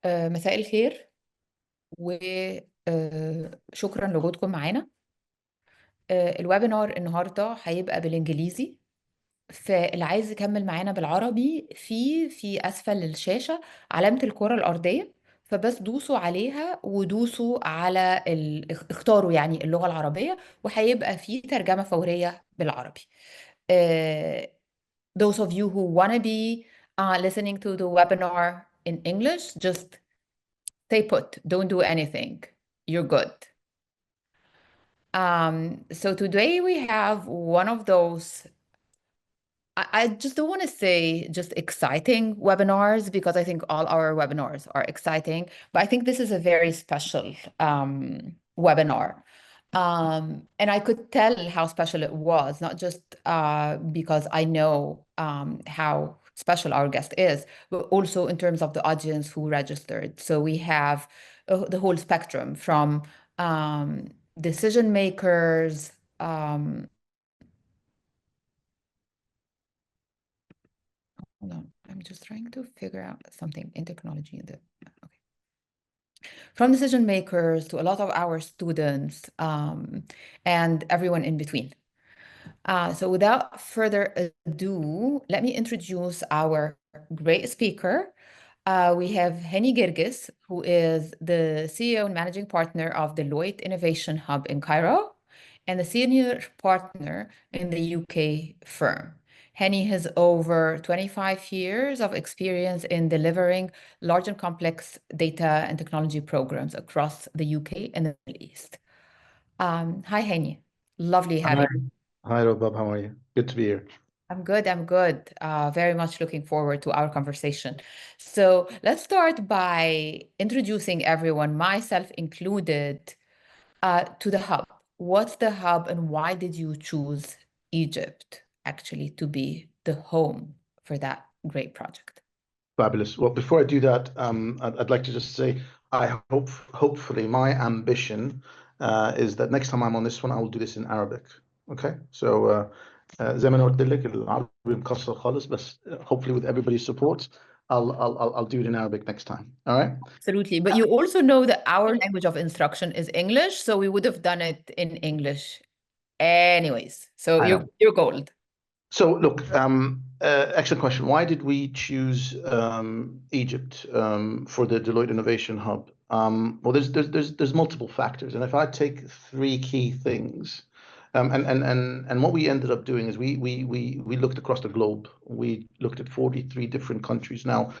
مساء الخير وشكرا لوجودكم معانا. الويبينار النهارده هيبقى بالانجليزي، فاللي عايز يكمل معانا بالعربي في اسفل الشاشه علامه الكره الارضيه، فبس دوسوا عليها ودوسوا على اختاروا يعني اللغه العربيه، وهيبقى في ترجمه فوريه بالعربي. آه، those of you who want to be listening to the webinar in English, just stay put, don't do anything. You're good. So today we have one of those, I just don't want to say just exciting webinars, because I think all our webinars are exciting, but I think this is a very special webinar. And I could tell how special it was, not just because I know how special our guest is, but also in terms of the audience who registered. So we have the whole spectrum from decision makers. Hold on, I'm just trying to figure out something in technology. Okay. From decision makers to a lot of our students and everyone in between. So without further ado, let me introduce our great speaker. We have Hani Girgis, who is the CEO and managing partner of Deloitte Innovation Hub in Cairo and the senior partner in the UK firm. Hani has over 25 years of experience in delivering large and complex data and technology programs across the UK and the Middle East. Hi, Hani. Lovely having Hi, you. hi, Rabab. How are you? Good to be here. I'm good. I'm good. Very much looking forward to our conversation. So let's start by introducing everyone, myself included, to the hub. What's the hub and why did you choose Egypt actually to be the home for that great project? Fabulous. Well, before I do that, I'd like to just say hopefully, my ambition is that next time I'm on this one, I will do this in Arabic. Okay? So, زي ما أنا قلت لك العربي مكسر خالص بس hopefully with everybody's support, I'll do it in Arabic next time. All right? Absolutely. But you also know that our language of instruction is English, so we would have done it in English anyways. So I know. you're gold. So look, excellent question. Why did we choose Egypt for the Deloitte Innovation Hub? Well, there's multiple factors, and if I take three key things, and what we ended up doing is we looked across the globe. We looked at 43 different countries. Now,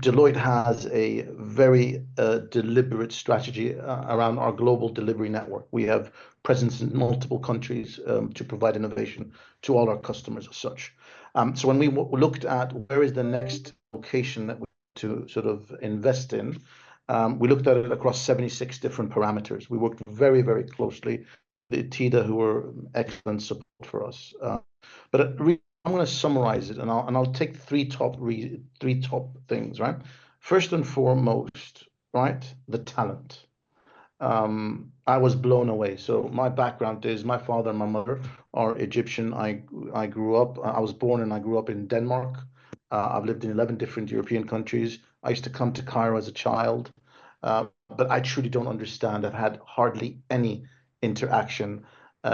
Deloitte has a very deliberate strategy around our global delivery network. We have presence in multiple countries to provide innovation to all our customers as such. So when we looked at where is the next location that we to sort of invest in, we looked at it across 76 different parameters. We worked very, very closely with TIDA, who were excellent support for us. But really, I'm going to summarize it, and I'll take three top things. Right, first and foremost, right, the talent. I was blown away. So my background is my father and my mother are Egyptian. I grew up. I was born and I grew up in Denmark. I've lived in 11 different European countries. I used to come to Cairo as a child, but I truly don't understand. I've had hardly any interaction with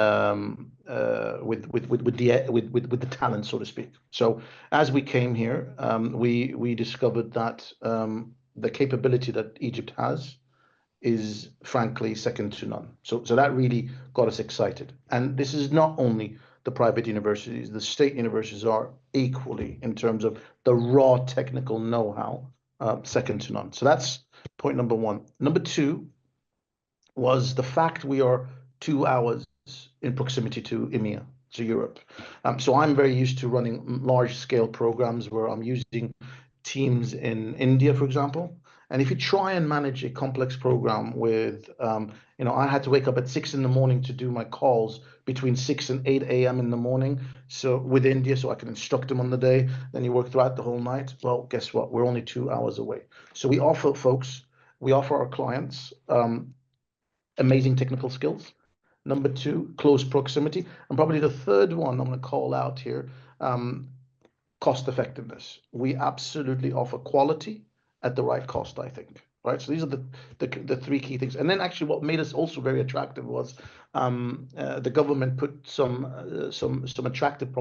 the talent, so to speak. So as we came here, we discovered that the capability that Egypt has is frankly second to none. So that really got us excited. And this is not only the private universities, the state universities are equally, in terms of the raw technical know-how, second to none. So that's point number one. Number two was the fact we are 2 hours in proximity to EMEA, to Europe. So I'm very used to running large scale programs where I'm using teams in India, for example. And if you try and manage a complex program with, I had to wake up at 6 in the morning to do my calls between 6 and 8 a.m. in the morning. So with India, so I can instruct them on the day. Then you work throughout the whole night. Well, guess what? We're only 2 hours away. So we offer our clients amazing technical skills. Number two, close proximity. And probably the third one I'm going to call out here, cost effectiveness. We absolutely offer quality at the right cost, I think. Right. So these are the three key things. And then actually what made us also very attractive was the government put some attractive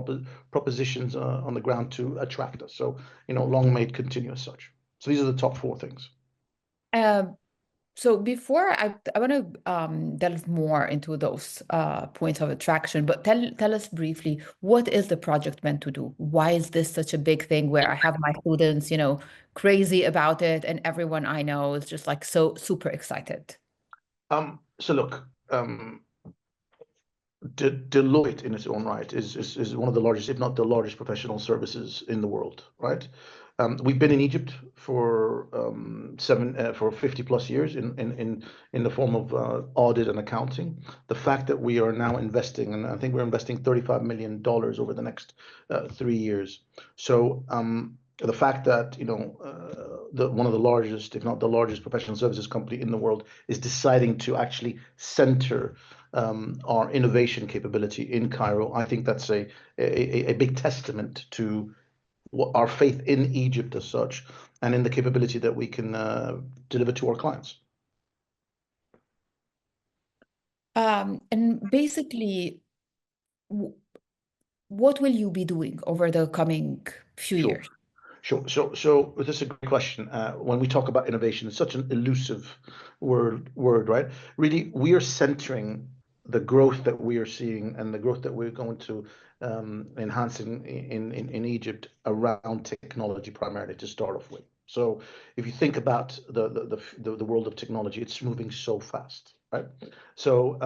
propositions on the ground to attract us. So, long may it continue as such. So these are the top four things. Um, So before I want to delve more into those points of attraction, but tell us briefly, what is the project meant to do? Why is this such a big thing where I have my students, crazy about it, and everyone I know is just like so super excited? So look, Deloitte in its own right is one of the largest, if not the largest, professional services in the world, right? We've been in Egypt for 50 plus years in the form of audit and accounting. The fact that we are now investing, and I think we're investing $35 million over the next 3 years. So the fact that one of the largest, if not the largest, professional services company in the world is deciding to actually center our innovation capability in Cairo, I think that's a big testament to our faith in Egypt as such, and in the capability that we can deliver to our clients. And basically, what will you be doing over the coming few Sure. years? Sure. So this is a great question. When we talk about innovation, it's such an elusive word, right? Really, we are centering the growth that we are seeing and the growth that we're going to enhance in Egypt around technology primarily to start off with. So if you think about the world of technology, it's moving so fast, right? So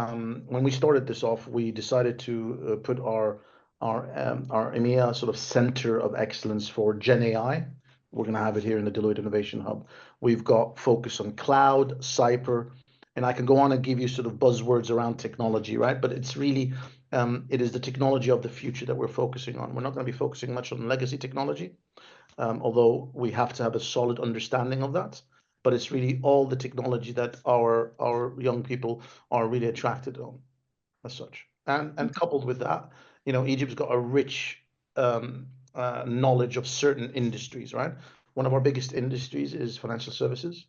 when we started this off, we decided to put our EMEA sort of center of excellence for Gen AI. We're going to have it here in the Deloitte Innovation Hub. We've got focus on cloud, cyber, and I can go on and give you sort of buzzwords around technology, right? But it's really, it is the technology of the future that we're focusing on. We're not going to be focusing much on legacy technology, although we have to have a solid understanding of that. But it's really all the technology that our young people are really attracted on, as such. And coupled with that, Egypt's got a rich knowledge of certain industries, right? One of our biggest industries is financial services.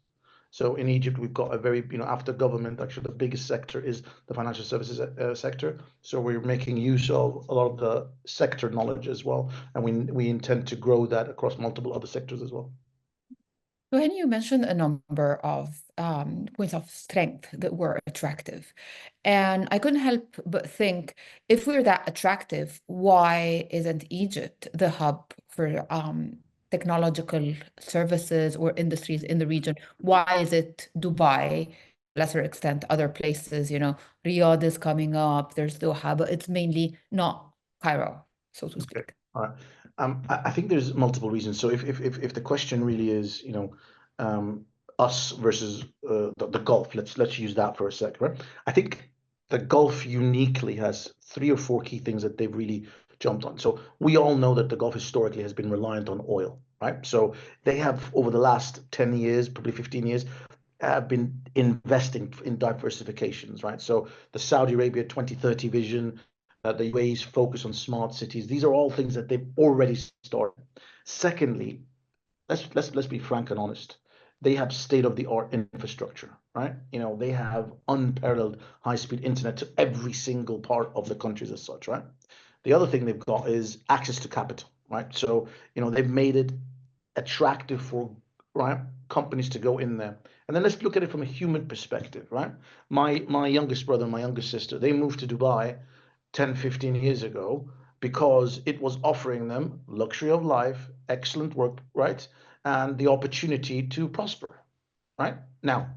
So in Egypt, we've got a very, after government, actually the biggest sector is the financial services sector. So we're making use of a lot of the sector knowledge as well, and we intend to grow that across multiple other sectors as well. So, Henny, you mentioned a number of points of strength that were attractive. And I couldn't help but think, if we're that attractive, why isn't Egypt the hub for technological services or industries in the region? Why is it Dubai, lesser extent, other places? Riyadh is coming up, there's Doha, but it's mainly not Cairo, so to Okay. speak. All right. I think there's multiple reasons. So if the question really is, us versus the Gulf, let's use that for a sec, right? I think the Gulf uniquely has 3 or 4 key things that they've really jumped on. So we all know that the Gulf historically has been reliant on oil, right? So they have, over the last 10 years, probably 15 years, have been investing in diversifications, right? So the Saudi Arabia 2030 vision, the UAE's focus on smart cities. These are all things that they've already started. Secondly, let's be frank and honest. They have state-of-the-art infrastructure, right? They have unparalleled high-speed internet to every single part of the countries as such, right? The other thing they've got is access to capital, right? So they've made it attractive for companies to go in there. And then let's look at it from a human perspective, right? My youngest brother and my youngest sister, they moved to Dubai 10, 15 years ago because it was offering them luxury of life, excellent work, right? And the opportunity to prosper, right? Now,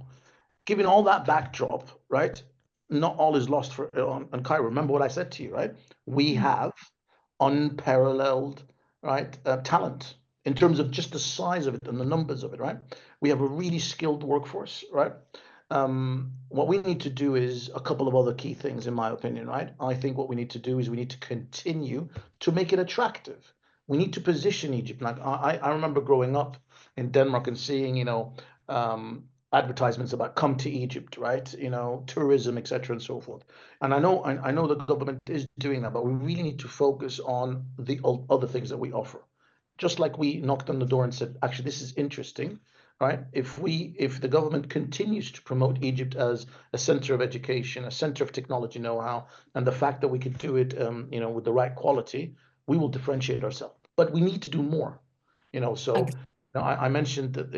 given all that backdrop, right? Not all is lost on Cairo. Remember what I said to you, right? We have unparalleled, right, talent in terms of just the size of it and the numbers of it, right? We have a really skilled workforce, right? What we need to do is a couple of other key things, in my opinion, right? I think what we need to do is we need to continue to make it attractive. We need to position Egypt. Like I remember growing up in Denmark and seeing, advertisements about come to Egypt, right? Tourism, etc., and so forth. And I know the government is doing that, but we really need to focus on the other things that we offer. Just like we knocked on the door and said, actually, this is interesting. right? If the government continues to promote Egypt as a center of education, a center of technology know-how, and the fact that we could do it, with the right quality, we will differentiate ourselves. But we need to do more, So I mentioned that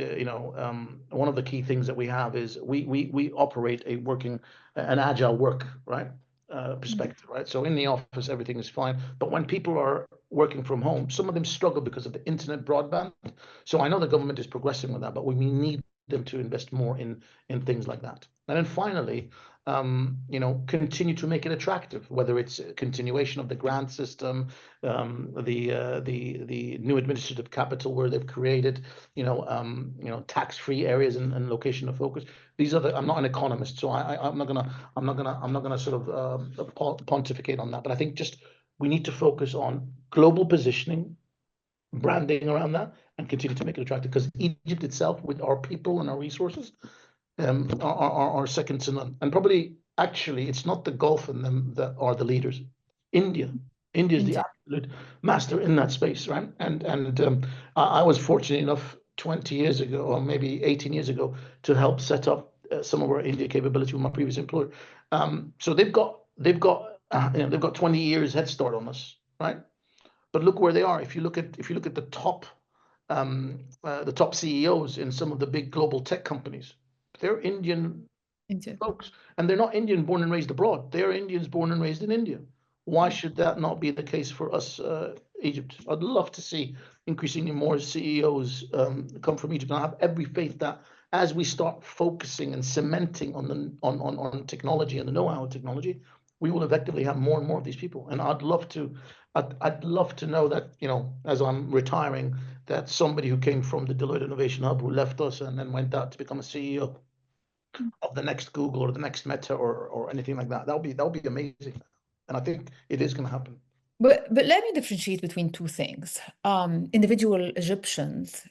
one of the key things that we have is we operate an agile work, right? Perspective, right? So in the office, everything is fine. But when people are working from home, some of them struggle because of the internet broadband. So I know the government is progressing with that, but we need them to invest more in things like that. And then finally, continue to make it attractive, whether it's a continuation of the grant system, the new administrative capital where they've created, tax-free areas and location of focus. These are I'm not an economist, so I'm not gonna sort of pontificate on that. But I think just we need to focus on global positioning, branding around that, and continue to make it attractive. Because Egypt itself, with our people and our resources, are second to none. And probably, actually, it's not the Gulf and them that are the leaders. India is the absolute master in that space, right? And I was fortunate enough 20 years ago, or maybe 18 years ago, to help set up some of our India capability with my previous employer. So they've got 20 years head start on us, right? But look where they are. If you look at the top CEOs in some of the big global tech companies, they're Indian folks, and they're not Indian born and raised abroad. They're Indians born and raised in India. Why should that not be the case for us, Egypt? I'd love to see increasingly more CEOs come from Egypt, and I have every faith that as we start focusing and cementing on technology and the know-how of technology, we will effectively have more and more of these people. And I'd love to know that, as I'm retiring, that somebody who came from the Deloitte Innovation Hub, who left us and then went out to become a CEO of the next Google or the next Meta or anything like that. That would be amazing. And I think it is going to happen. But let me differentiate between two things. Individual Egyptians,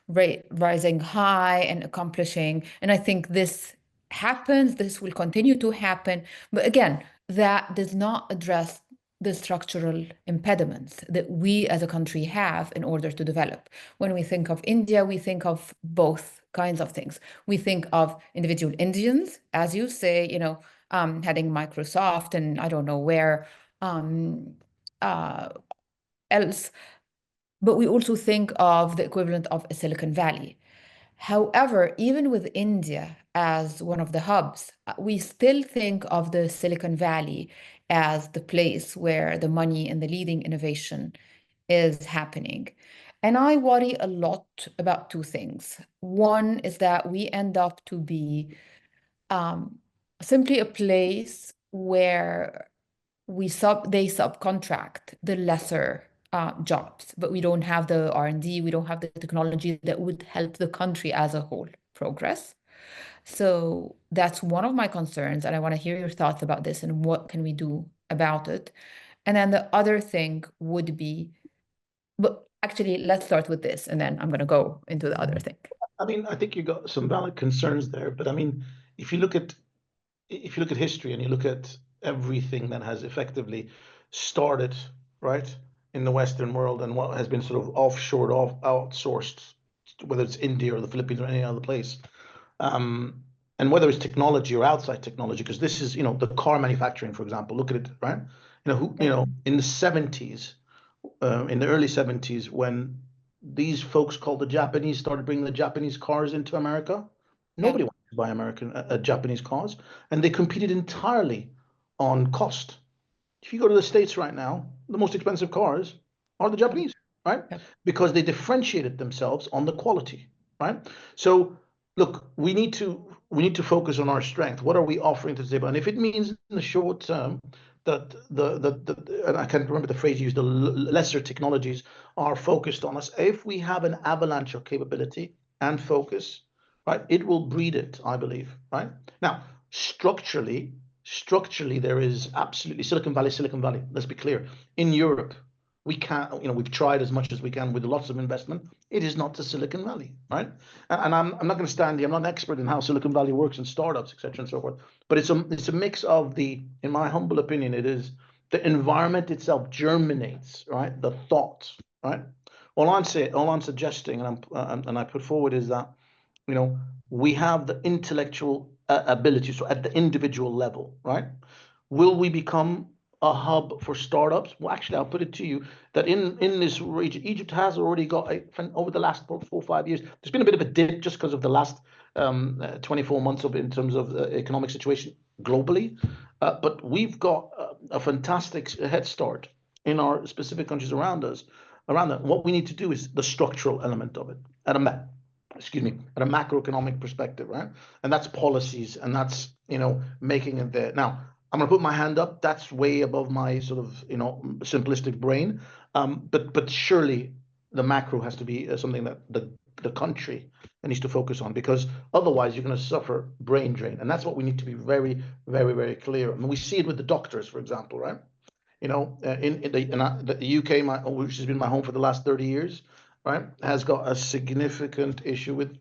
rising high and accomplishing, and I think this happens, this will continue to happen. But again, that does not address the structural impediments that we as a country have in order to develop. When we think of India, we think of both kinds of things. We think of individual Indians, as you say, heading Microsoft and I don't know where else, but we also think of the equivalent of a Silicon Valley. However, even with India as one of the hubs, we still think of the Silicon Valley as the place where the money and the leading innovation is happening. And I worry a lot about two things. One is that we end up to be simply a place where they subcontract the lesser jobs, but we don't have the R&D, we don't have the technology that would help the country as a whole progress. So that's one of my concerns, and I want to hear your thoughts about this and what can we do about it. And then the other thing would be, but actually, let's start with this, and then I'm going to go into the other thing. I mean, I think you got some valid concerns there, but I mean, if you look at history and you look at everything that has effectively started, right, in the Western world and what has been sort of offshored, outsourced, whether it's India or the Philippines or any other place, and whether it's technology or outside technology, because this is, the car manufacturing, for example, look at it, right? In the 70s, in the early 70s, when these folks called the Japanese started bringing the Japanese cars into America, nobody wanted to buy Japanese cars, and they competed entirely on cost. If you go to the States right now, the most expensive cars are the Japanese, right? Because they differentiated themselves on the quality, right? So look, we need to focus on our strength. What are we offering to the table? And if it means in the short term that and I can't remember the phrase used, the lesser technologies are focused on us. If we have an avalanche of capability and focus, right, it will breed it, I believe, right? Now, structurally, there is absolutely Silicon Valley. Let's be clear. In Europe, we can't, we've tried as much as we can with lots of investment. It is not the Silicon Valley, right? And I'm not going to stand here. I'm not an expert in how Silicon Valley works and startups, et cetera, and so forth. But it's a mix of in my humble opinion, it is the environment itself germinates, right? The thoughts, right? All I'm suggesting, and I put forward is that we have the intellectual ability, so at the individual level, right? Will we become a hub for startups? Well, actually, I'll put it to you that in this region, Egypt has already got over the last 4 or 5 years. There's been a bit of a dip just because of the last 24 months in terms of the economic situation globally, but we've got a fantastic head start in our specific countries around us. Around that, what we need to do is the structural element of it at a at a macroeconomic perspective, right? And that's policies, and that's making it there. Now, I'm gonna put my hand up. That's way above my sort of simplistic brain, but surely the macro has to be something that the country needs to focus on, because otherwise you're going to suffer brain drain, and that's what we need to be very, very, very clear. I mean, we see it with the doctors, for example, right? In the UK, which has been my home for the last 30 years, right, has got a significant issue with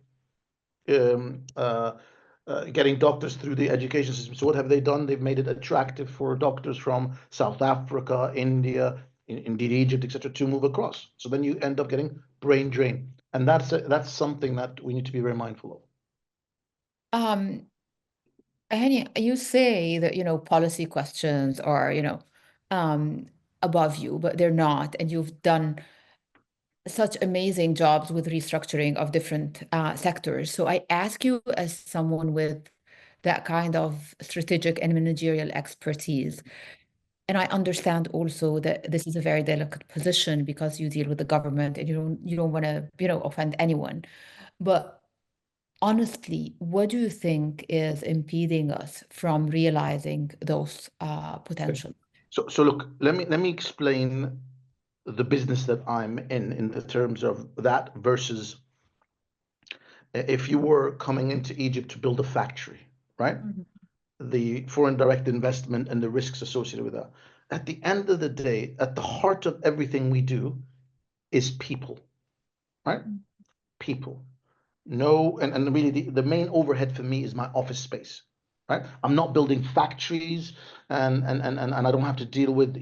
getting doctors through the education system. So what have they done? They've made it attractive for doctors from South Africa, India, indeed Egypt, etc., to move across. So then you end up getting brain drain, and that's something that we need to be very mindful of. Hani, you say that policy questions are um, above you, but they're not, and you've done such amazing jobs with restructuring of different sectors. So I ask you, as someone with that kind of strategic and managerial expertise, and I understand also that this is a very delicate position because you deal with the government and you don't want to offend anyone. But honestly, what do you think is impeding us from realizing those potential? So look, let me explain the business that I'm in the terms of that versus if you were coming into Egypt to build a factory, right? Mhm. The foreign direct investment and the risks associated with that. At the end of the day, at the heart of everything we do is people, right? People. No, and really the main overhead for me is my office space, right? I'm not building factories, and I don't have to deal with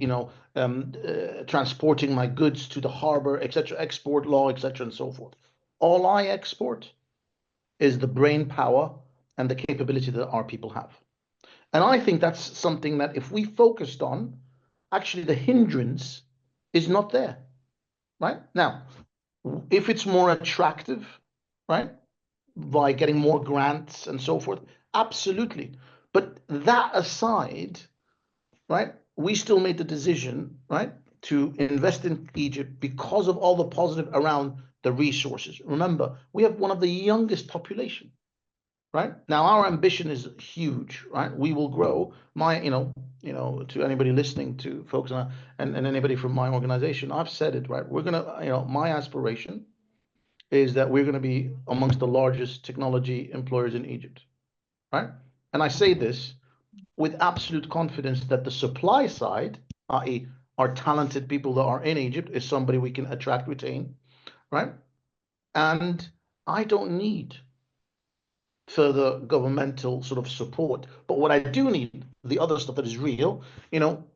transporting my goods to the harbor, etc., export law, etc., and so forth. All I export is the brain power and the capability that our people have. And I think that's something that if we focused on, actually the hindrance is not there, right? Now, if it's more attractive, right, by getting more grants and so forth, absolutely. But that aside, right, we still made the decision, right, to invest in Egypt because of all the positive around the resources. Remember, we have one of the youngest population, right? Now our ambition is huge, right? We will grow. To anybody listening, to folks, and anybody from my organization, I've said it, right? We're gonna, my aspiration is that we're gonna be amongst the largest technology employers in Egypt, right? And I say this with absolute confidence that the supply side, i.e., our talented people that are in Egypt, is somebody we can attract, retain, right? And I don't need further governmental sort of support. But what I do need, the other stuff that is real,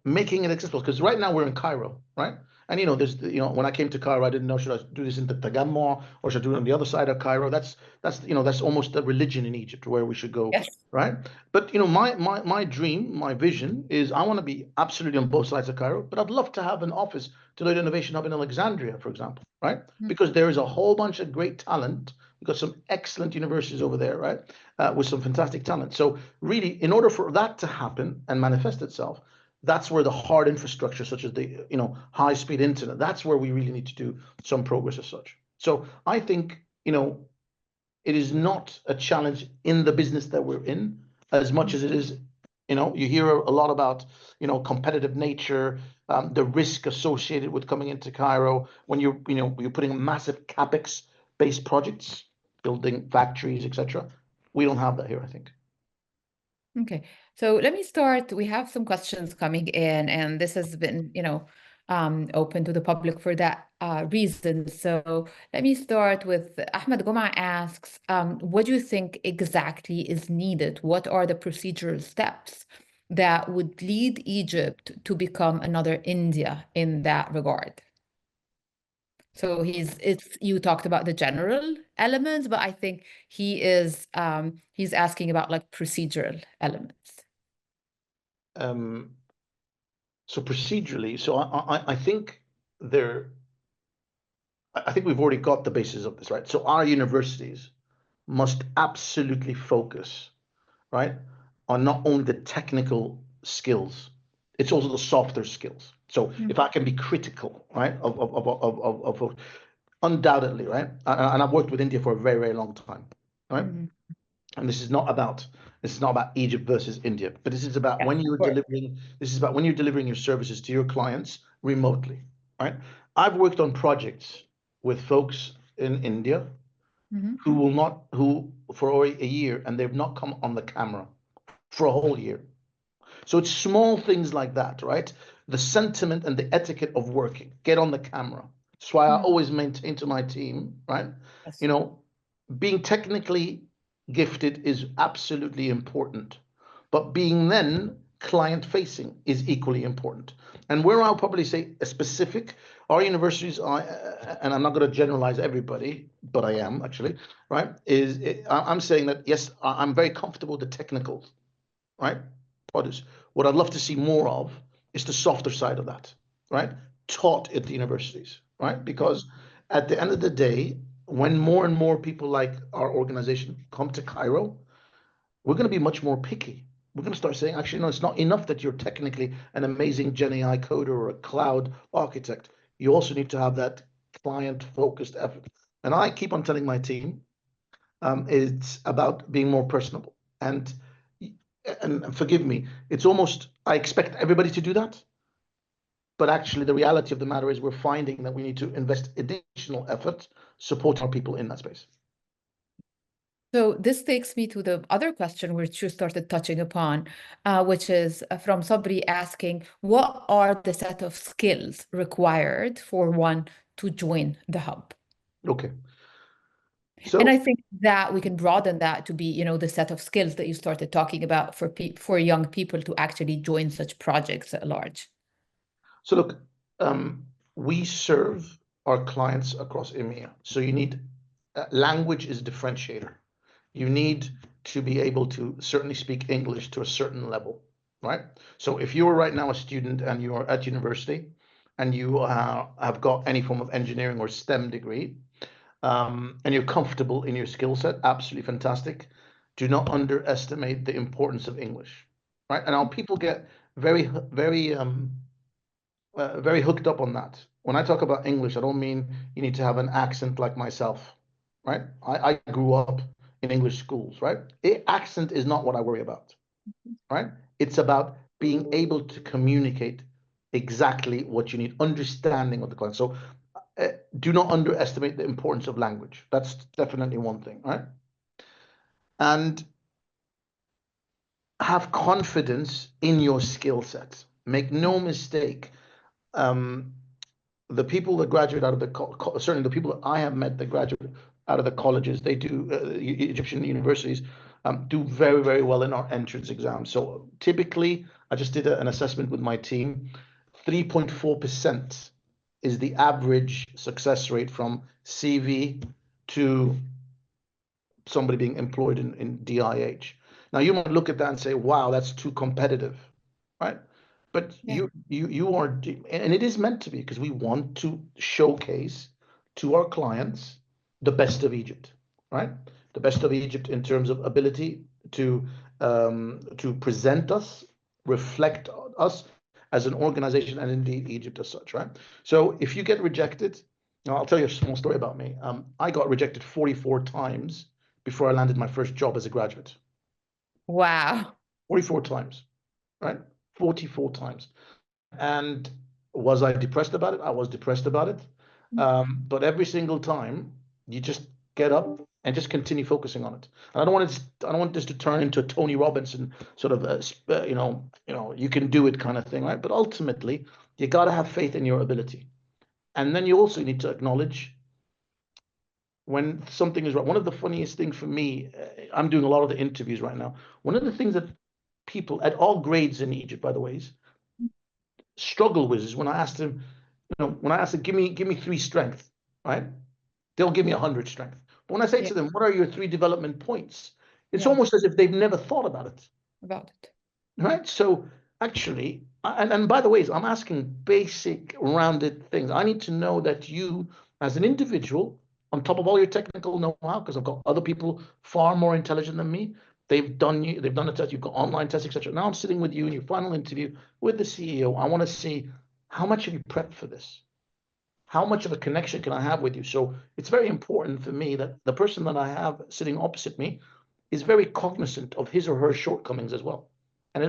making it accessible. Because right now we're in Cairo, right? And there's when I came to Cairo, I didn't know, should I do this in the Tagamma or should I do it on the other side of Cairo? That's almost a religion in Egypt where we should go, Yes. right? But my dream, my vision is I want to be absolutely on both sides of Cairo, but I'd love to have an office, Deloitte Innovation Hub in Alexandria, for example, right? Because there is a whole bunch of great talent. We've got some excellent universities over there, right? With some fantastic talent. So really, in order for that to happen and manifest itself, that's where the hard infrastructure, such as the high-speed internet, that's where we really need to do some progress as such. So I think it is not a challenge in the business that we're in as much as it is. You hear a lot about competitive nature, the risk associated with coming into Cairo when you're putting massive capex based projects, building factories, etc. We don't have that here, I think. Okay, so let me start. We have some questions coming in, and this has been, open to the public for that reason. So let me start with Ahmed Goma asks, what do you think exactly is needed? What are the procedural steps that would lead Egypt to become another India in that regard? So you talked about the general elements, but I think he's asking about like procedural elements. So procedurally, so I think I think we've already got the basis of this, right? So our universities must absolutely focus, right, on not only the technical skills, it's also the softer skills. So if I can be critical, right, of undoubtedly, right, and I've worked with India for a very, very long time, right? And this is not about Egypt versus India, but this is about Yeah, when of you're course. delivering your services to your clients remotely, right? I've worked on projects with folks in India who for a year, and they've not come on the camera for a whole year. So it's small things like that, right? The sentiment and the etiquette of working. Get on the camera. That's why I always maintain to my team, right? Yes. You know, being technically gifted is absolutely important, but being then client facing is equally important. And where I'll probably say a specific, our universities are, and I'm not going to generalize everybody, but I am actually, right? I'm saying that yes, I'm very comfortable with the technicals, right? Produce. What I'd love to see more of is the softer side of that, right? Taught at the universities, right? Because at the end of the day, when more and more people like our organization come to Cairo, we're going to be much more picky. We're going to start saying, actually, no, it's not enough that you're technically an amazing Gen AI coder or a cloud architect. You also need to have that client focused effort. And I keep on telling my team, it's about being more personable. And forgive me, it's almost, I expect everybody to do that. But actually, the reality of the matter is we're finding that we need to invest additional effort supporting our people in that space. So this takes me to the other question which you started touching upon, which is from Sabri asking, what are the set of skills required for one to join the hub? Okay. And So, I think that we can broaden that to be, the set of skills that you started talking about for young people to actually join such projects at large. so look, we serve our clients across EMEA. So you need language is differentiator. You need to be able to certainly speak English to a certain level, right? So if you are right now a student and you are at university and you have got any form of engineering or STEM degree, and you're comfortable in your skill set, absolutely fantastic. Do not underestimate the importance of English, right? And now people get very, very hooked up on that. When I talk about English, I don't mean you need to have an accent like myself, right? I grew up in English schools, right? Accent is not what I worry about, right? It's about being able to communicate exactly what you need, understanding of the client. So do not underestimate the importance of language. That's definitely one thing, right? And have confidence in your skill set. Make no mistake. The people that graduate out of certainly the people that I have met that graduate out of the colleges, they do Egyptian universities do very, very well in our entrance exams. So typically, I just did an assessment with my team. 3.4% is the average success rate from CV to somebody being employed in DIH. Now you might look at that and say, "Wow, that's too competitive," right? But Yeah. you are, and it is meant to be because we want to showcase to our clients the best of Egypt, right? The best of Egypt in terms of ability to present us, reflect us as an organization, and indeed Egypt as such, right? So if you get rejected, now I'll tell you a small story about me. I got rejected 44 times before I landed my first job as a graduate. Wow. 44 times, right? 44 times. And was I depressed about it? I was depressed about it. But every single time, you just get up and just continue focusing on it. And I don't want this to turn into a Tony Robinson sort of, you can do it kind of thing, right? But ultimately, you got to have faith in your ability. And then you also need to acknowledge when something is right. One of the funniest things for me, I'm doing a lot of the interviews right now. One of the things that people at all grades in Egypt, by the way, struggle with is when I asked them, give me three strengths. right? They'll give me 100 strength. But when I say Yeah. to them, what are your 3 development points? It's Yeah. almost as if they've never thought about it, About it. right? So actually, and by the way, I'm asking basic rounded things. I need to know that you, as an individual, on top of all your technical know-how, because I've got other people far more intelligent than me, they've done a test, you've got online tests, etc. Now I'm sitting with you in your final interview with the CEO. I want to see how much have you prepped for this? How much of a connection can I have with you? So it's very important for me that the person that I have sitting opposite me is very cognizant of his or her shortcomings as well. And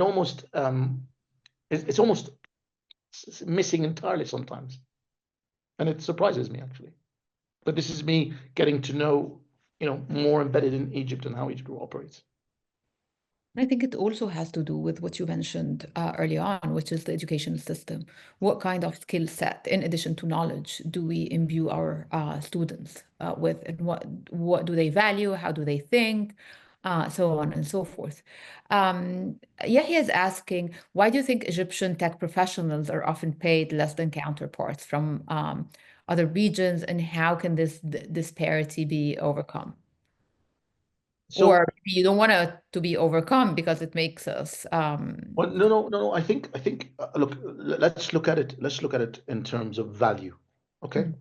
it's almost missing entirely sometimes. And it surprises me actually. But this is me getting to know, more embedded in Egypt and how Egypt operates. I think it also has to do with what you mentioned early on, which is the education system. What kind of skill set, in addition to knowledge, do we imbue our students with, and what do they value? How do they think? So on and so forth. Yahya is asking, why do you think Egyptian tech professionals are often paid less than counterparts from other regions, and how can this disparity be overcome? So, Or maybe you don't want it to be overcome because it makes us well, no. I think look, let's look at it. Let's look at it in terms of value. Okay. mm,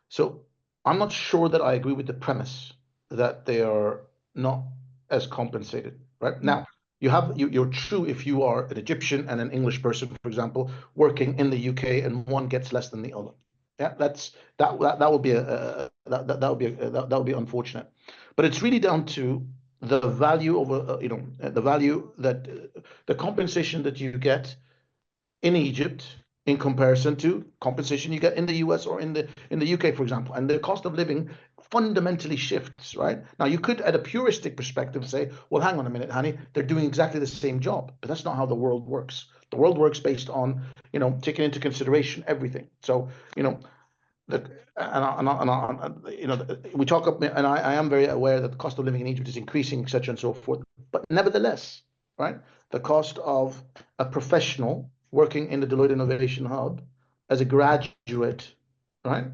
So I'm not sure that I agree with the premise that they are not as compensated. Right mm, now, you're true if you are an Egyptian and an English person, for example, working in the UK, and one gets less than the other. Yeah, that would be that would be that would be unfortunate. But it's really down to the value of the value that the compensation that you get in Egypt in comparison to compensation you get in the US or in the UK, for example. And the cost of living fundamentally shifts, right? Now you could, at a puristic perspective, say, well, hang on a minute, honey, they're doing exactly the same job. But that's not how the world works. The world works based on, taking into consideration everything. So, look, we talk up, and I am very aware that the cost of living in Egypt is increasing, etc., and so forth. But nevertheless, right, the cost of a professional working in the Deloitte Innovation Hub as a graduate, right,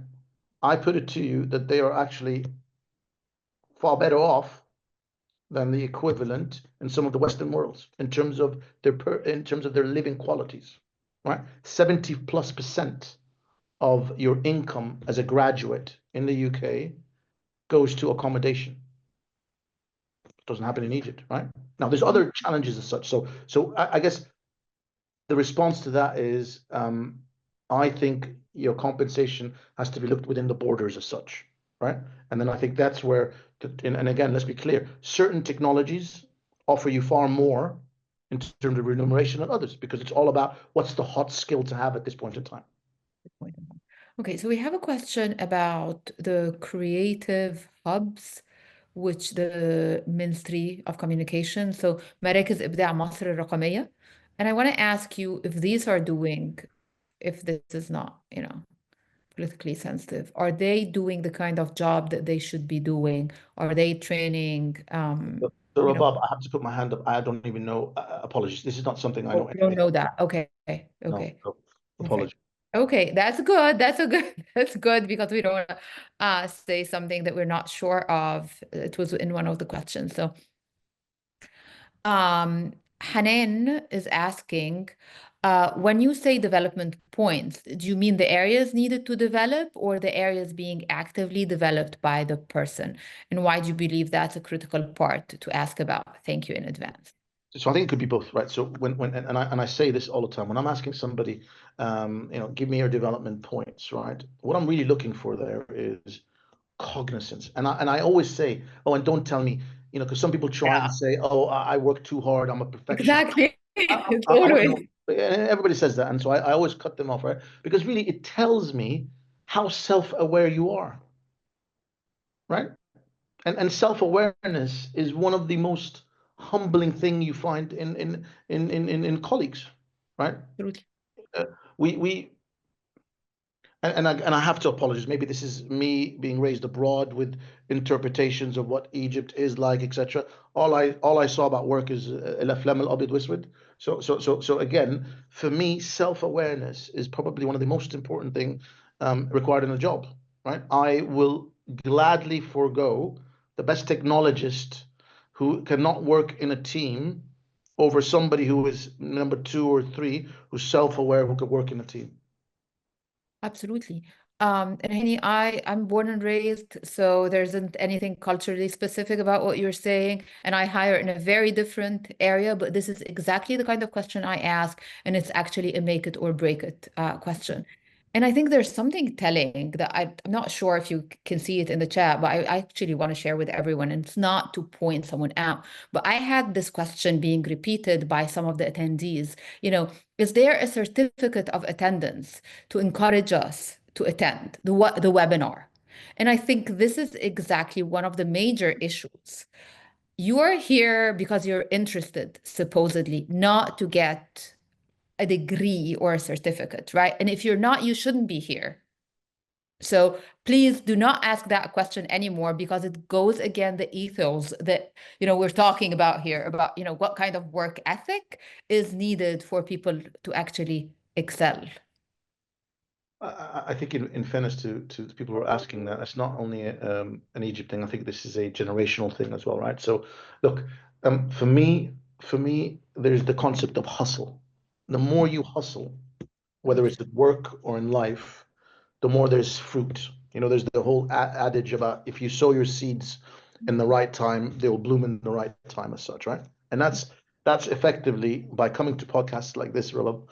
I put it to you that they are actually far better off than the equivalent in some of the Western worlds in terms of their living qualities, right? 70+% of your income as a graduate in the UK goes to accommodation. It doesn't happen in Egypt, right? Now, there's other challenges as such. So I guess the response to that is, I think your compensation has to be looked within the borders as such, right? And then I think that's where, and again, let's be clear, certain technologies offer you far more in terms of remuneration than others, because it's all about what's the hot skill to have at this point in time. Okay, so we have a question about the creative hubs, which the Ministry of Communication, so مراكز إبداع مصر الرقمية. And I want to ask you if these are doing, if this is not, politically sensitive, are they doing the kind of job that they should be doing? Are they training, So, Rabab, I have to put my hand up. I don't even know. Apologies. This is not something I know oh, you don't anything. know that. Okay, No, okay. no. Okay. Apologies. Okay, that's good. That's a good. That's good because we don't want to say something that we're not sure of. It was in one of the questions. So, Hanan is asking, when you say development points, do you mean the areas needed to develop or the areas being actively developed by the person? And why do you believe that's a critical part to ask about? Thank you in advance. So I think it could be both, right? So and I say this all the time when I'm asking somebody, give me your development points, right? What I'm really looking for there is cognizance, and I always say, oh, and don't tell me, because some people try and Yeah, say, oh, I work too hard, I'm a perfectionist. exactly. I want to Totally. know. Everybody says that, and so I always cut them off, right? Because really, it tells me how self-aware you are, right? And self-awareness is one of the most humbling thing you find in colleagues, right? Absolutely. Uh, we and I have to apologize. Maybe this is me being raised abroad with interpretations of what Egypt is like, etc. All I saw about work is الأفلام الأبيض وأسود. So again, for me, self-awareness is probably one of the most important thing required in a job, right? I will gladly forego the best technologist who cannot work in a team over somebody who is number 2 or 3, who's self-aware, who could work in a team. Absolutely. And Hani, I'm born and raised, so there isn't anything culturally specific about what you're saying. And I hire in a very different area, but this is exactly the kind of question I ask, and it's actually a make it or break it question. And I think there's something telling that I'm not sure if you can see it in the chat, but I actually want to share with everyone. And it's not to point someone out, but I had this question being repeated by some of the attendees. Is there a certificate of attendance to encourage us to attend the webinar? And I think this is exactly one of the major issues. You are here because you're interested, supposedly, not to get a degree or a certificate, right? And if you're not, you shouldn't be here. So please do not ask that question anymore, because it goes against the ethos that we're talking about here, about what kind of work ethic is needed for people to actually excel. I think in fairness to the people who are asking that, it's not only an Egypt thing. I think this is a generational thing as well, right? So look, for me, there's the concept of hustle. The more you hustle, whether it's at work or in life, the more there's fruit. There's the whole adage about if you sow your seeds in the right time, they will bloom in the right time as such, right? And that's effectively by coming to podcasts like this, Rabab,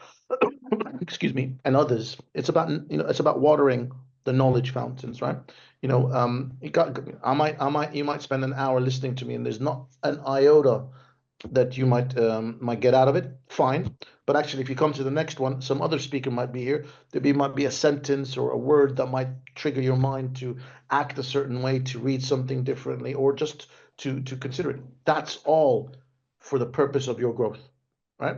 excuse me, and others. It's about watering the knowledge fountains, right? You might spend an hour listening to me, and there's not an iota that you might get out of it. Fine, but actually, if you come to the next one, some other speaker might be here. Might be a sentence or a word that might trigger your mind to act a certain way, to read something differently, or just to consider it. That's all for the purpose of your growth, right?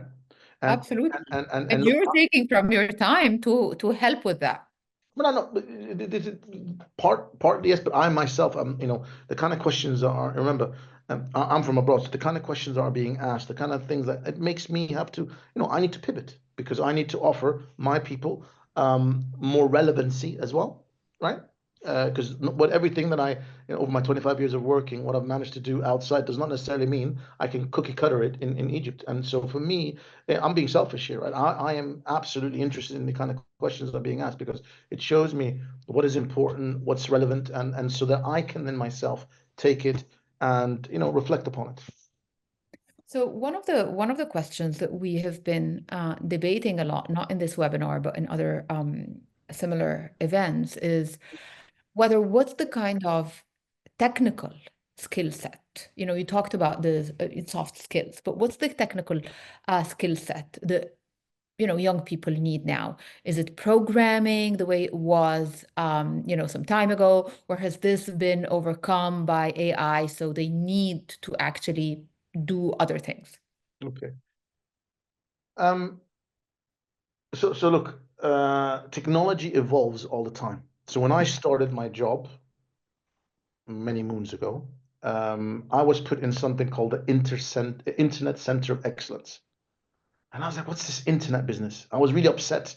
And Absolutely. and And look, you're taking from your time to help with that. no, partly yes, but I myself, the kind of questions are. Remember, I'm from abroad, so the kind of questions are being asked, the kind of things that it makes me have to, I need to pivot because I need to offer my people more relevancy as well, right? Because what everything that over my 25 years of working, what I've managed to do outside does not necessarily mean I can cookie cutter it in Egypt. And so for me, I'm being selfish here, right? I am absolutely interested in the kind of questions that are being asked because it shows me what is important, what's relevant, and so that I can then myself take it and reflect upon it. So one of the questions that we have been debating a lot, not in this webinar, but in other similar events, is what's the kind of technical skill set? You talked about the soft skills, but what's the technical skill set that young people need now? Is it programming the way it was some time ago, or has this been overcome by AI, so they need to actually do other things? Okay. So look, technology evolves all the time. So when I started my job many moons ago, I was put in something called the Internet Center of Excellence. And I was like, what's this internet business? I was really upset.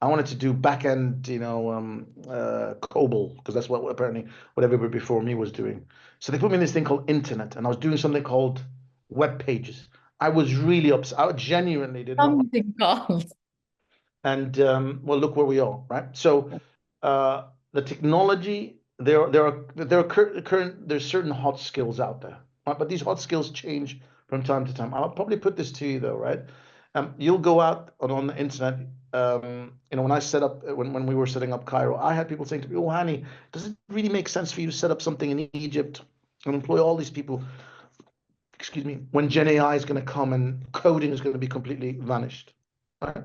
I wanted to do back end, COBOL, because that's what everybody before me was doing. So they put me in this thing called internet, and I was doing something called web pages. I was really upset. I genuinely did not. Something called. And well, look where we are, right? So the technology, there's certain hot skills out there, right? But these hot skills change from time to time. I'll probably put this to you though, right? You'll go out on the internet. When we were setting up Cairo, I had people saying to me, "Oh, Hani, does it really make sense for you to set up something in Egypt and employ all these people? Excuse me, when Gen AI is going to come and coding is going to be completely vanished." Right?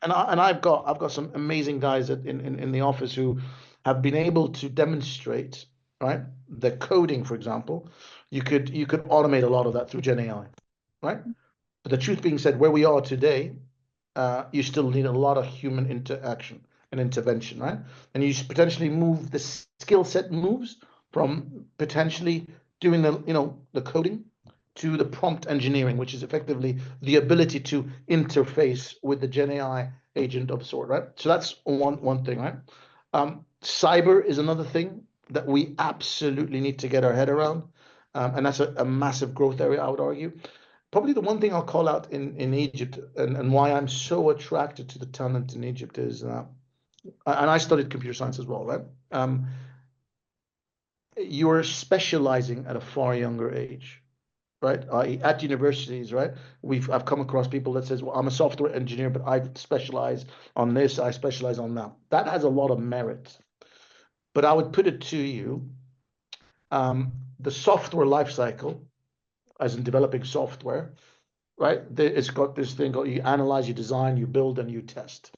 And I've got some amazing guys in the office who have been able to demonstrate, right? The coding, for example, you could automate a lot of that through Gen AI, right? But the truth being said, where we are today, you still need a lot of human interaction and intervention, right? And you potentially move the skill set moves from potentially doing the coding to the prompt engineering, which is effectively the ability to interface with the Gen AI agent of sort, right? So that's one thing, right? Cyber is another thing that we absolutely need to get our head around. And that's a massive growth area, I would argue. Probably the one thing I'll call out in Egypt and why I'm so attracted to the talent in Egypt is, and I studied computer science as well, right? You're specializing at a far younger age, right? At universities, right? I've come across people that says, well, I'm a software engineer, but I specialize on this, I specialize on that. That has a lot of merit. But I would put it to you, the software lifecycle, as in developing software, right? It's got this thing called you analyze, you design, you build, and you test.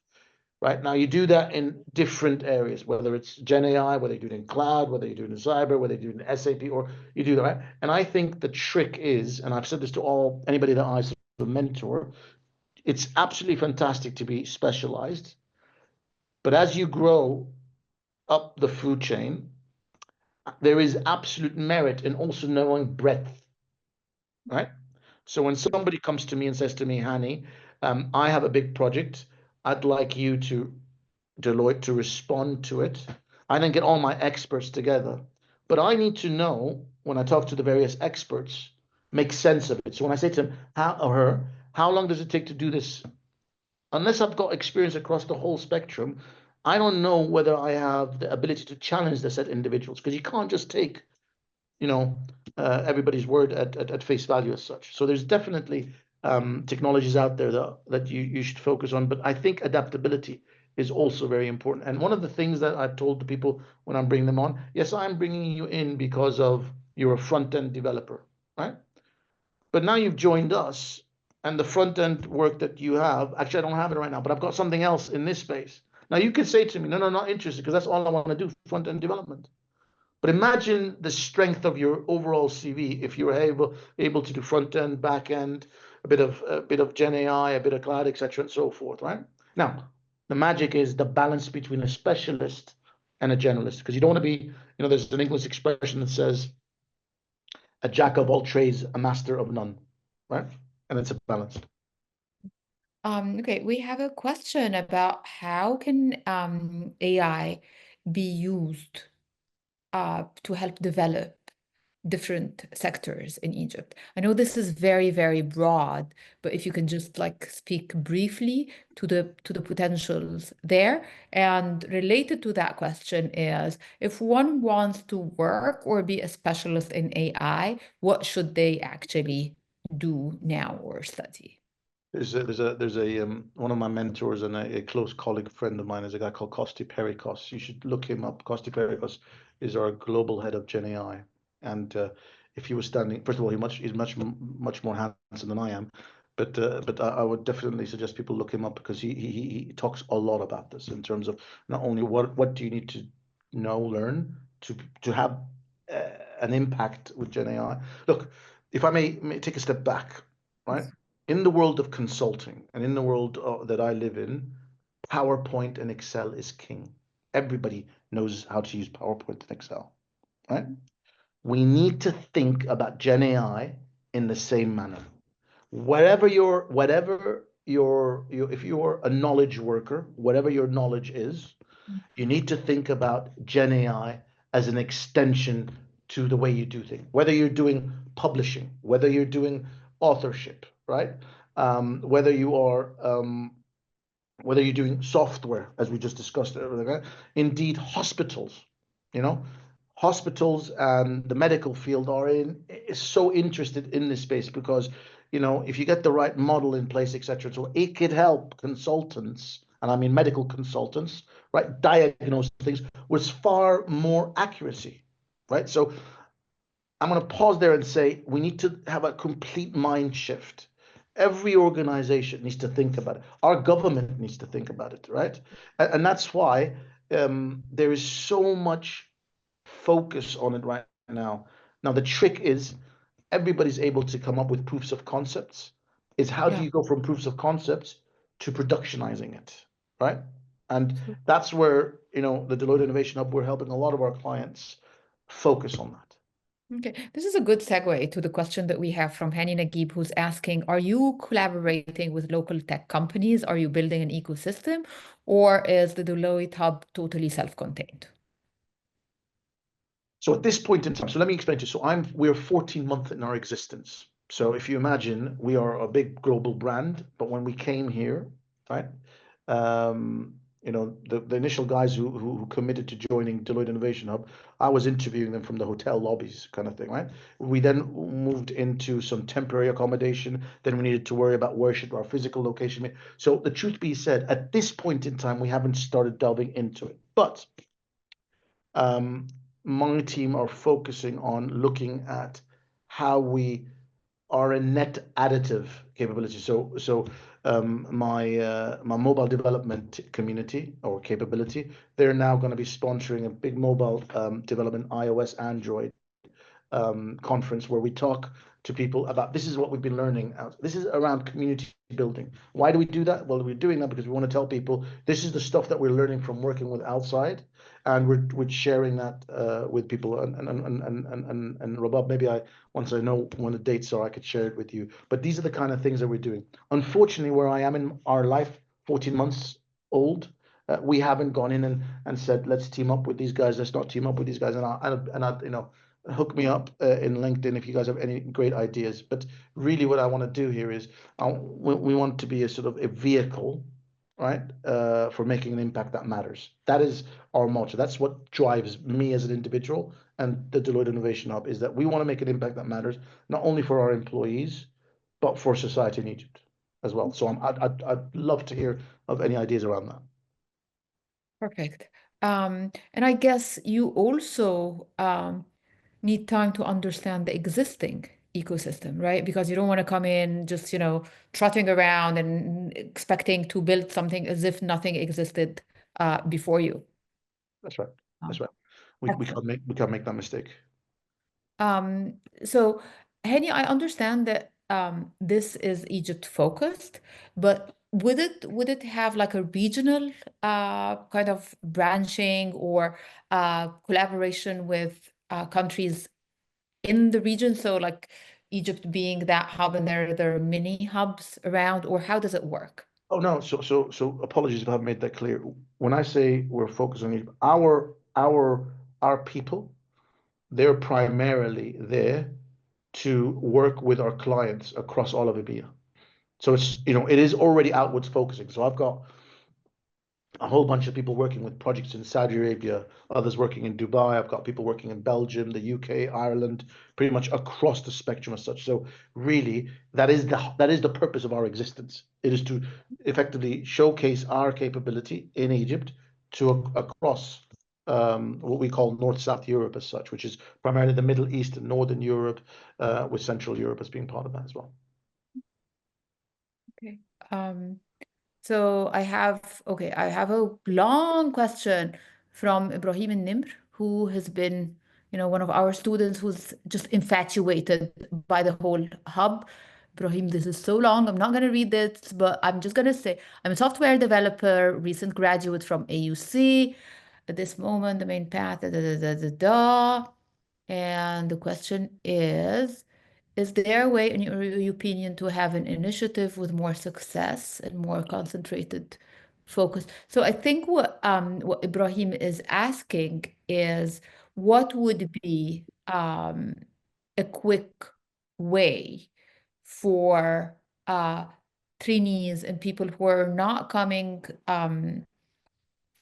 Right now, you do that in different areas, whether it's Gen AI, whether you do it in cloud, whether you do it in cyber, whether you do it in SAP, or you do that. Right? And I think the trick is, and I've said this to anybody that I sort of mentor, it's absolutely fantastic to be specialized, but as you grow up the food chain, there is absolute merit in also knowing breadth, right? So when somebody comes to me and says to me, Hani, I have a big project, I'd like you to Deloitte to respond to it. I then get all my experts together. But I need to know, when I talk to the various experts, make sense of it. So when I say to him or her, how long does it take to do this? Unless I've got experience across the whole spectrum, I don't know whether I have the ability to challenge the set individuals, because you can't just take, everybody's word at face value as such. So there's definitely technologies out there that you should focus on. But I think adaptability is also very important. And one of the things that I've told the people when I'm bringing them on, yes, I'm bringing you in because of you're a front-end developer, right? But now you've joined us, and the front-end work that you have, actually, I don't have it right now, but I've got something else in this space. Now you could say to me, no, not interested, because that's all I want to do, front-end development. But imagine the strength of your overall CV if you were able to do front end, back end, a bit of Gen AI, a bit of cloud, etc., and so forth, right? Now, the magic is the balance between a specialist and a generalist, because you don't want to be, there's an English expression that says, a jack of all trades, a master of none, right? And it's a balance. Okay, we have a question about how can AI be used to help develop different sectors in Egypt. I know this is very, very broad, but if you can just like speak briefly to the potentials there. And related to that question is, if one wants to work or be a specialist in AI, what should they actually do now or study? There's a one of my mentors and a close colleague friend of mine is a guy called Costi Pericos. You should look him up. Costi Pericos is our global head of Gen AI, and if he was standing, first of all, he's much more handsome than I am, but I would definitely suggest people look him up because he talks a lot about this in terms of not only what do you need to learn to have an impact with Gen AI. Look, if I may take a step back, right? In the world of consulting and in the world that I live in, PowerPoint and Excel is king. Everybody knows how to use PowerPoint and Excel, right? We need to think about Gen AI in the same manner. If you're a knowledge worker, whatever your knowledge is, you need to think about Gen AI as an extension to the way you do things. Whether you're doing publishing, whether you're doing authorship, right? Whether you're doing software, as we just discussed earlier, indeed hospitals, hospitals and the medical field is so interested in this space because, if you get the right model in place, etc., so it could help consultants, and I mean medical consultants, right, diagnose things with far more accuracy, right? So I'm going to pause there and say we need to have a complete mind shift. Every organization needs to think about it. Our government needs to think about it, right? And that's why there is so much focus on it right now. Now, the trick is everybody's able to come up with proofs of concepts. Is how do Yeah. you go from proofs of concepts to productionizing it, right? And that's where, the Deloitte Innovation Hub, we're helping a lot of our clients focus on that. Okay, this is a good segue to the question that we have from Hani Nagib, who's asking, are you collaborating with local tech companies? Are you building an ecosystem? Or is the Deloitte Hub totally self-contained? So at this point in time, so let me explain to you. So we're 14 months in our existence. So if you imagine, we are a big global brand, but when we came here, right, you know, the initial guys who committed to joining Deloitte Innovation Hub, I was interviewing them from the hotel lobbies kind of thing, right? We then moved into some temporary accommodation. Then we needed to worry about where should our physical location be. So the truth be said, at this point in time, we haven't started delving into it. But my team are focusing on looking at how we are a net additive capability. So my mobile development community or capability, they're now going to be sponsoring a big mobile development, iOS, Android conference where we talk to people about this is what we've been learning out. This is around community building. Why do we do that? Well, we're doing that because we want to tell people this is the stuff that we're learning from working with outside, and we're sharing that with people. And Rabab, maybe once I know when the dates are, I could share it with you. But these are the kind of things that we're doing. Unfortunately, where I am in our life, 14 months old, we haven't gone in and said let's team up with these guys. Let's not team up with these guys. And I you know, hook me up in LinkedIn if you guys have any great ideas. But really, what I want to do here is we want to be a sort of a vehicle, right, for making an impact that matters. That is our motto. That's what drives me as an individual and the Deloitte Innovation Hub is that we want to make an impact that matters, not only for our employees, but for society in Egypt as well. So I'd love to hear of any ideas around that. Perfect. And I guess you also need time to understand the existing ecosystem, right? Because you don't want to come in just, you know, trotting around and expecting to build something as if nothing existed before you. That's right. That's Um, right. We can't make that mistake. So, Hani, I understand that this is Egypt focused, but would it have like a regional kind of branching or collaboration with countries in the region? So, like Egypt being that hub, and there are mini hubs around, or how does it work? Oh no, so apologies if I haven't made that clear. When I say we're focused on Egypt, our people, they're primarily there to work with our clients across all of EMEA. So it's, you know, it is already outwards focusing. So I've got a whole bunch of people working with projects in Saudi Arabia, others working in Dubai. I've got people working in Belgium, the UK, Ireland, pretty much across the spectrum as such. So really, that is the purpose of our existence. It is to effectively showcase our capability in Egypt to across what we call North-South Europe as such, which is primarily the Middle East and Northern Europe, with Central Europe as being part of that as well. Okay. So I have a long question from Ibrahim Nimr, who has been, you know, one of our students who's just infatuated by the whole hub. Ibrahim, this is so long. I'm not going to read this, but I'm just going to say I'm a software developer, recent graduate from AUC. At this moment, the main path, da, da, da, da, da, da. And the question is there a way, in your opinion, to have an initiative with more success and more concentrated focus? So I think what Ibrahim is asking is what would be a quick way for trainees and people who are not coming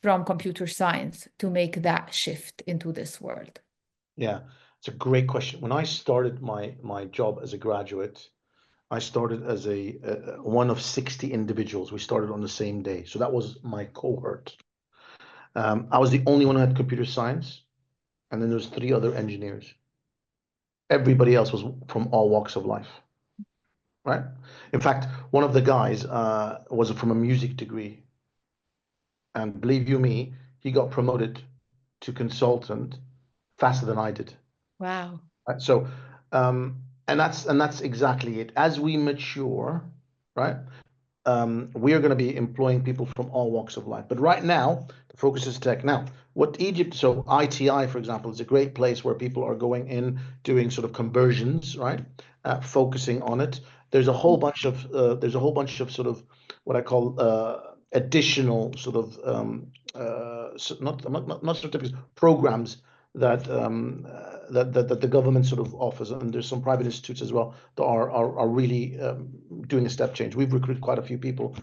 from computer science to make that shift into this world? Yeah, it's a great question. When I started my job as a graduate, I started as a one of 60 individuals. We started on the same day, so that was my cohort. I was the only one who had computer science, and then there was three other engineers. Everybody else was from all walks of life, right? In fact, one of the guys was from a music degree, and believe you me, he got promoted to consultant faster than I did. Wow. Right? So, and that's exactly it. As we mature, right, we are going to be employing people from all walks of life. But right now, the focus is tech. Now, what Egypt, so ITI, for example, is a great place where people are going in doing sort of conversions, right? Focusing on it. There's a whole bunch of sort of what I call additional sort of not certificates, programs that the government sort of offers, and there's some private institutes as well that are really doing a step change. We've recruited quite a few people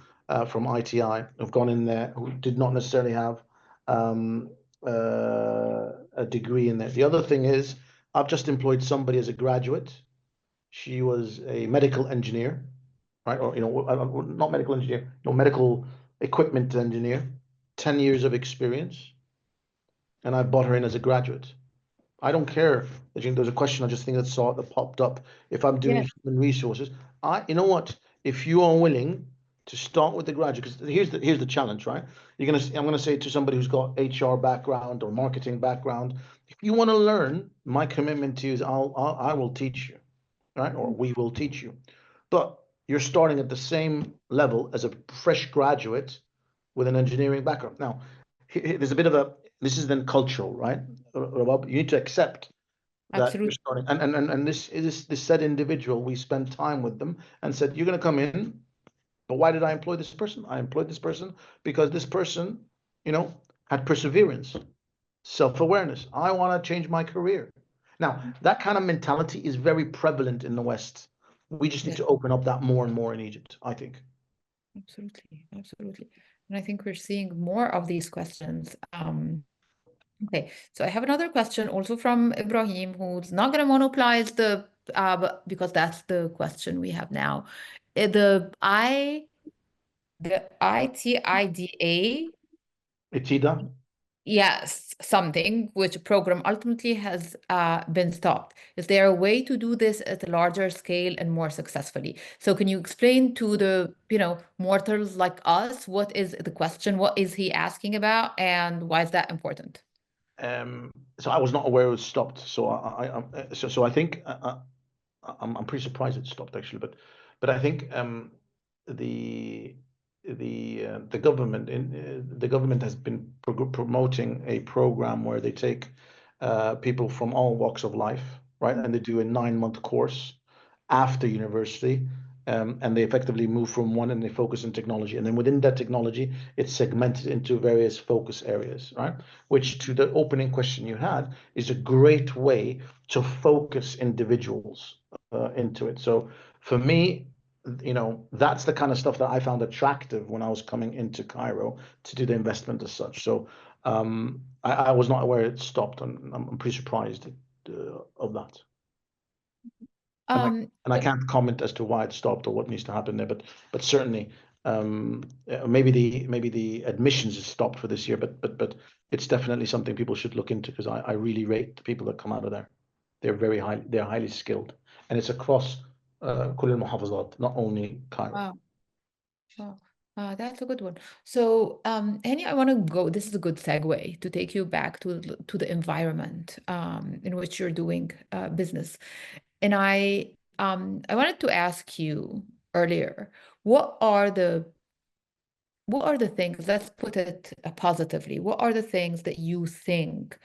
from ITI who've gone in there who did not necessarily have a degree in there. The other thing is, I've just employed somebody as a graduate. She was a medical engineer, right? Or not medical engineer, no, medical equipment engineer, 10 years of experience, and I brought her in as a graduate. I don't care that there's a question I just think that popped up. If I'm doing Yeah, human resources, you know what? If you are willing to start with the graduate, because here's the challenge, right? I'm gonna say to somebody who's got HR background or marketing background, if you want to learn, my commitment to you is I will teach you, right? Or we will teach you. But you're starting at the same level as a fresh graduate with an engineering background. Now, there's a bit of this is then cultural, right? Rabab, you need to accept that you're absolutely. starting, and this said individual, we spent time with them and said, you're going to come in, but why did I employ this person? I employed this person because this person, had perseverance, self-awareness. I want to change my career. Now, that kind of mentality is very prevalent in the West. We just need Yeah, to open up that more and more in Egypt, I think. absolutely, absolutely. And I think we're seeing more of these questions. Okay, so I have another question also from Ibrahim, who's not going to monopolize because that's the question we have now. The ITIDA, Itida? yes, something which program ultimately has been stopped. Is there a way to do this at a larger scale and more successfully? So can you explain to the, mortals like us, what is the question? What is he asking about, and why is that important? So I was not aware it was stopped. So I think I'm pretty surprised it stopped actually, but I think the the government has been promoting a program where they take people from all walks of life, right, and they do a 9-month course after university, and they effectively move from one and they focus on technology, and then within that technology, it's segmented into various focus areas, right? Which, to the opening question you had, is a great way to focus individuals into it. So for me, that's the kind of stuff that I found attractive when I was coming into Cairo to do the investment as such. So I was not aware it stopped, and I'm pretty surprised of that. And I, Um, and I can't comment as to why it stopped or what needs to happen there, but certainly maybe the admissions is stopped for this year, but it's definitely something people should look into because I really rate the people that come out of there. They're highly skilled, and it's across كل المحافظات, not only Cairo. wow. Oh, that's a good one. So, Hani, I want to go. This is a good segue to take you back to the environment in which you're doing business. And I wanted to ask you earlier, what are the things, let's put it positively, what are the things that you think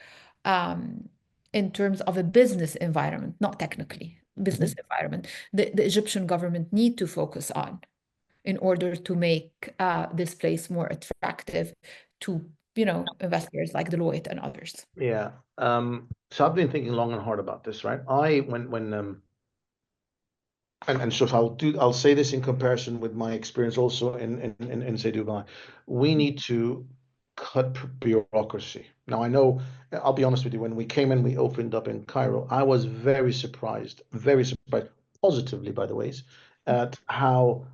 in terms of a business environment, not technically, business environment, the Egyptian government need to focus on in order to make this place more attractive to, investors like Deloitte and others? Yeah. So I've been thinking long and hard about this, right? I when and so I'll say this in comparison with my experience also in say Dubai. We need to cut bureaucracy. Now I know, I'll be honest with you, when we came in, we opened up in Cairo, I was very surprised, positively by the ways, at how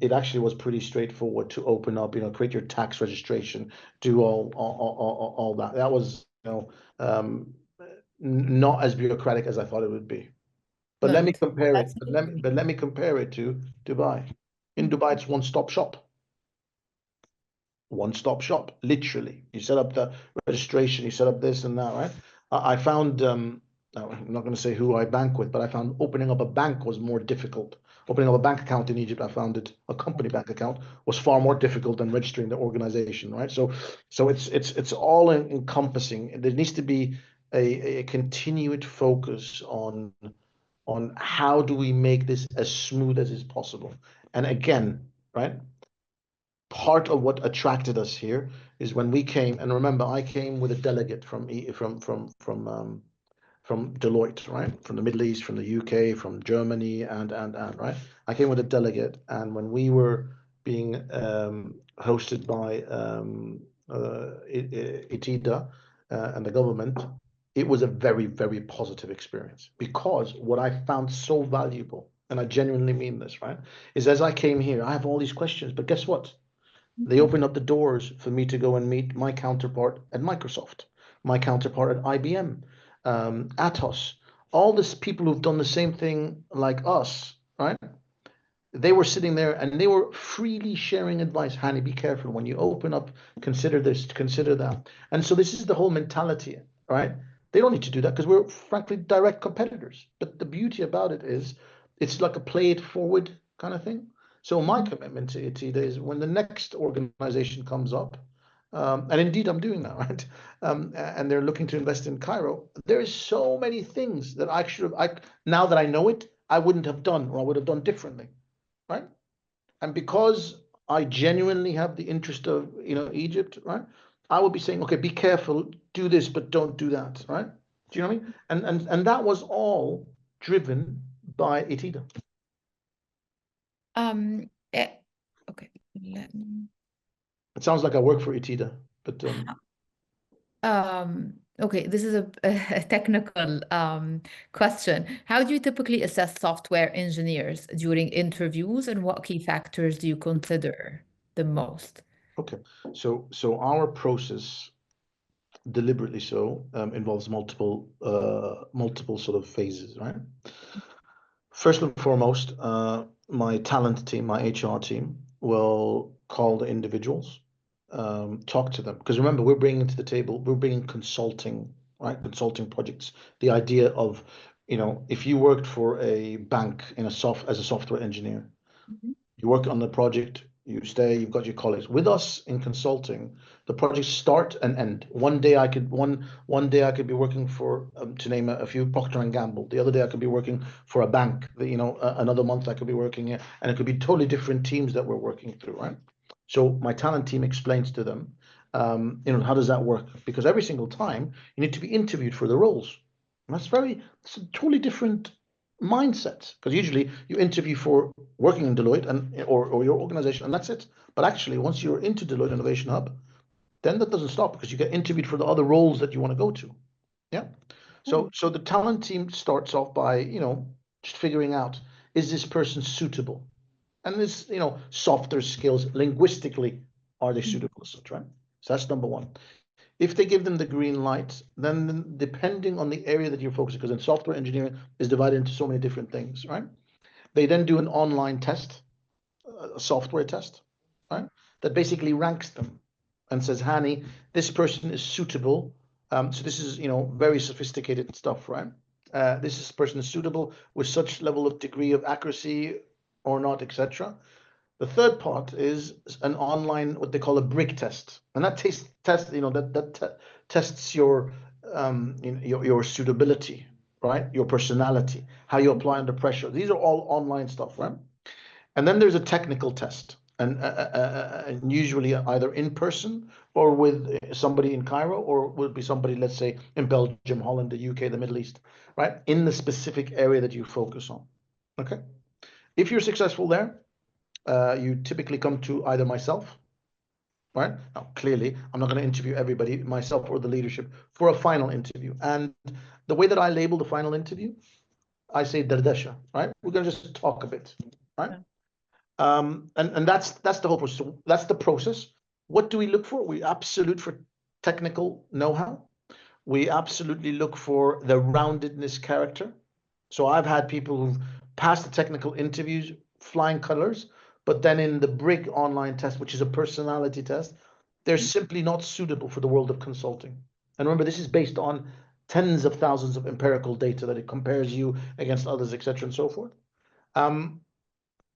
it actually was pretty straightforward to open up, create your tax registration, do all that. That was, not as bureaucratic as I thought it would be. But let me Not. compare That's it. But let me compare it to Dubai. In Dubai, it's one-stop shop. One-stop shop, literally. You set up the registration, you set up this and that, right? I found, now, I'm not going to say who I bank with, but I found opening up a bank was more difficult. Opening up a bank account in Egypt, I found it a company bank account was far more difficult than registering the organization, right? So it's all encompassing. There needs to be a continued focus on how do we make this as smooth as is possible. And again, right? part of what attracted us here is when we came, and remember, I came with a delegate from Deloitte, right? From the Middle East, from the UK, from Germany, and right. I came with a delegate, and when we were being hosted by ITIDA and the government, it was a very, very positive experience, because what I found so valuable, and I genuinely mean this, right, is as I came here, I have all these questions, but guess what? They opened up the doors for me to go and meet my counterpart at Microsoft, my counterpart at IBM, Atos, all these people who've done the same thing like us, right? They were sitting there and they were freely sharing advice. Hani, be careful when you open up, consider this, consider that. And so this is the whole mentality, right? They don't need to do that because we're frankly direct competitors. But the beauty about it is it's like a play it forward kind of thing. So my commitment to ITIDA is when the next organization comes up, and indeed I'm doing that, right? And they're looking to invest in Cairo. There is so many things that I should have, now that I know it, I wouldn't have done, or I would have done differently, right? And because I genuinely have the interest of, Egypt, right? I would be saying, okay, be careful, do this, but don't do that, right? Do you know what I mean? And that was all driven by ITIDA. Eh, okay, let me. It sounds like I work for ITIDA, but Okay, this is a technical question. How do you typically assess software engineers during interviews, and what key factors do you consider the most? okay. So our process, deliberately so, involves multiple sort of phases, right? First and foremost, my talent team, my HR team, will call the individuals, talk to them. Because remember, we're bringing consulting, right? Consulting projects. The idea of, if you worked for a bank as a software engineer, you work on the project, you stay, you've got your colleagues. With us in consulting, the projects start and end. One day I could be working for, to name a few, Procter and Gamble. The other day I could be working for a bank. Another month I could be working, and it could be totally different teams that we're working through, right? So my talent team explains to them, how does that work? Because every single time you need to be interviewed for the roles. And it's a totally different mindset, because usually you interview for working in Deloitte or your organization, and that's it. But actually, once you're into Deloitte Innovation Hub, then that doesn't stop, because you get interviewed for the other roles that you want to go to. Yeah. So the talent team starts off by, just figuring out, is this person suitable? And this, softer skills linguistically, are they suitable as such, right? So that's number one. If they give them the green light, then depending on the area that you're focusing, because in software engineering is divided into so many different things, right? They then do an online test, a software test, right? That basically ranks them and says, Hani, this person is suitable. So this is, very sophisticated stuff, right? This person is suitable with such level of degree of accuracy or not, etc. The third part is an online, what they call a brick test, and that tests your suitability, right? Your personality, how you apply under pressure. These are all online stuff, right? And then there's a technical test, and usually either in person or with somebody in Cairo, or would be somebody, let's say, in Belgium, Holland, the UK, the Middle East, right? In the specific area that you focus on. Okay. If you're successful there, you typically come to either myself, right? Now, clearly, I'm not going to interview everybody, myself or the leadership, for a final interview. And the way that I label the final interview, I say dardasha, right? We're going to just talk a bit, right? And that's the whole process. So that's the process. What do we look for? We absolute for technical know-how. We absolutely look for the roundedness character. So I've had people who've passed the technical interviews, flying colors, but then in the Brig online test, which is a personality test, they're simply not suitable for the world of consulting. And remember, this is based on tens of thousands of empirical data that it compares you against others, etc., and so forth.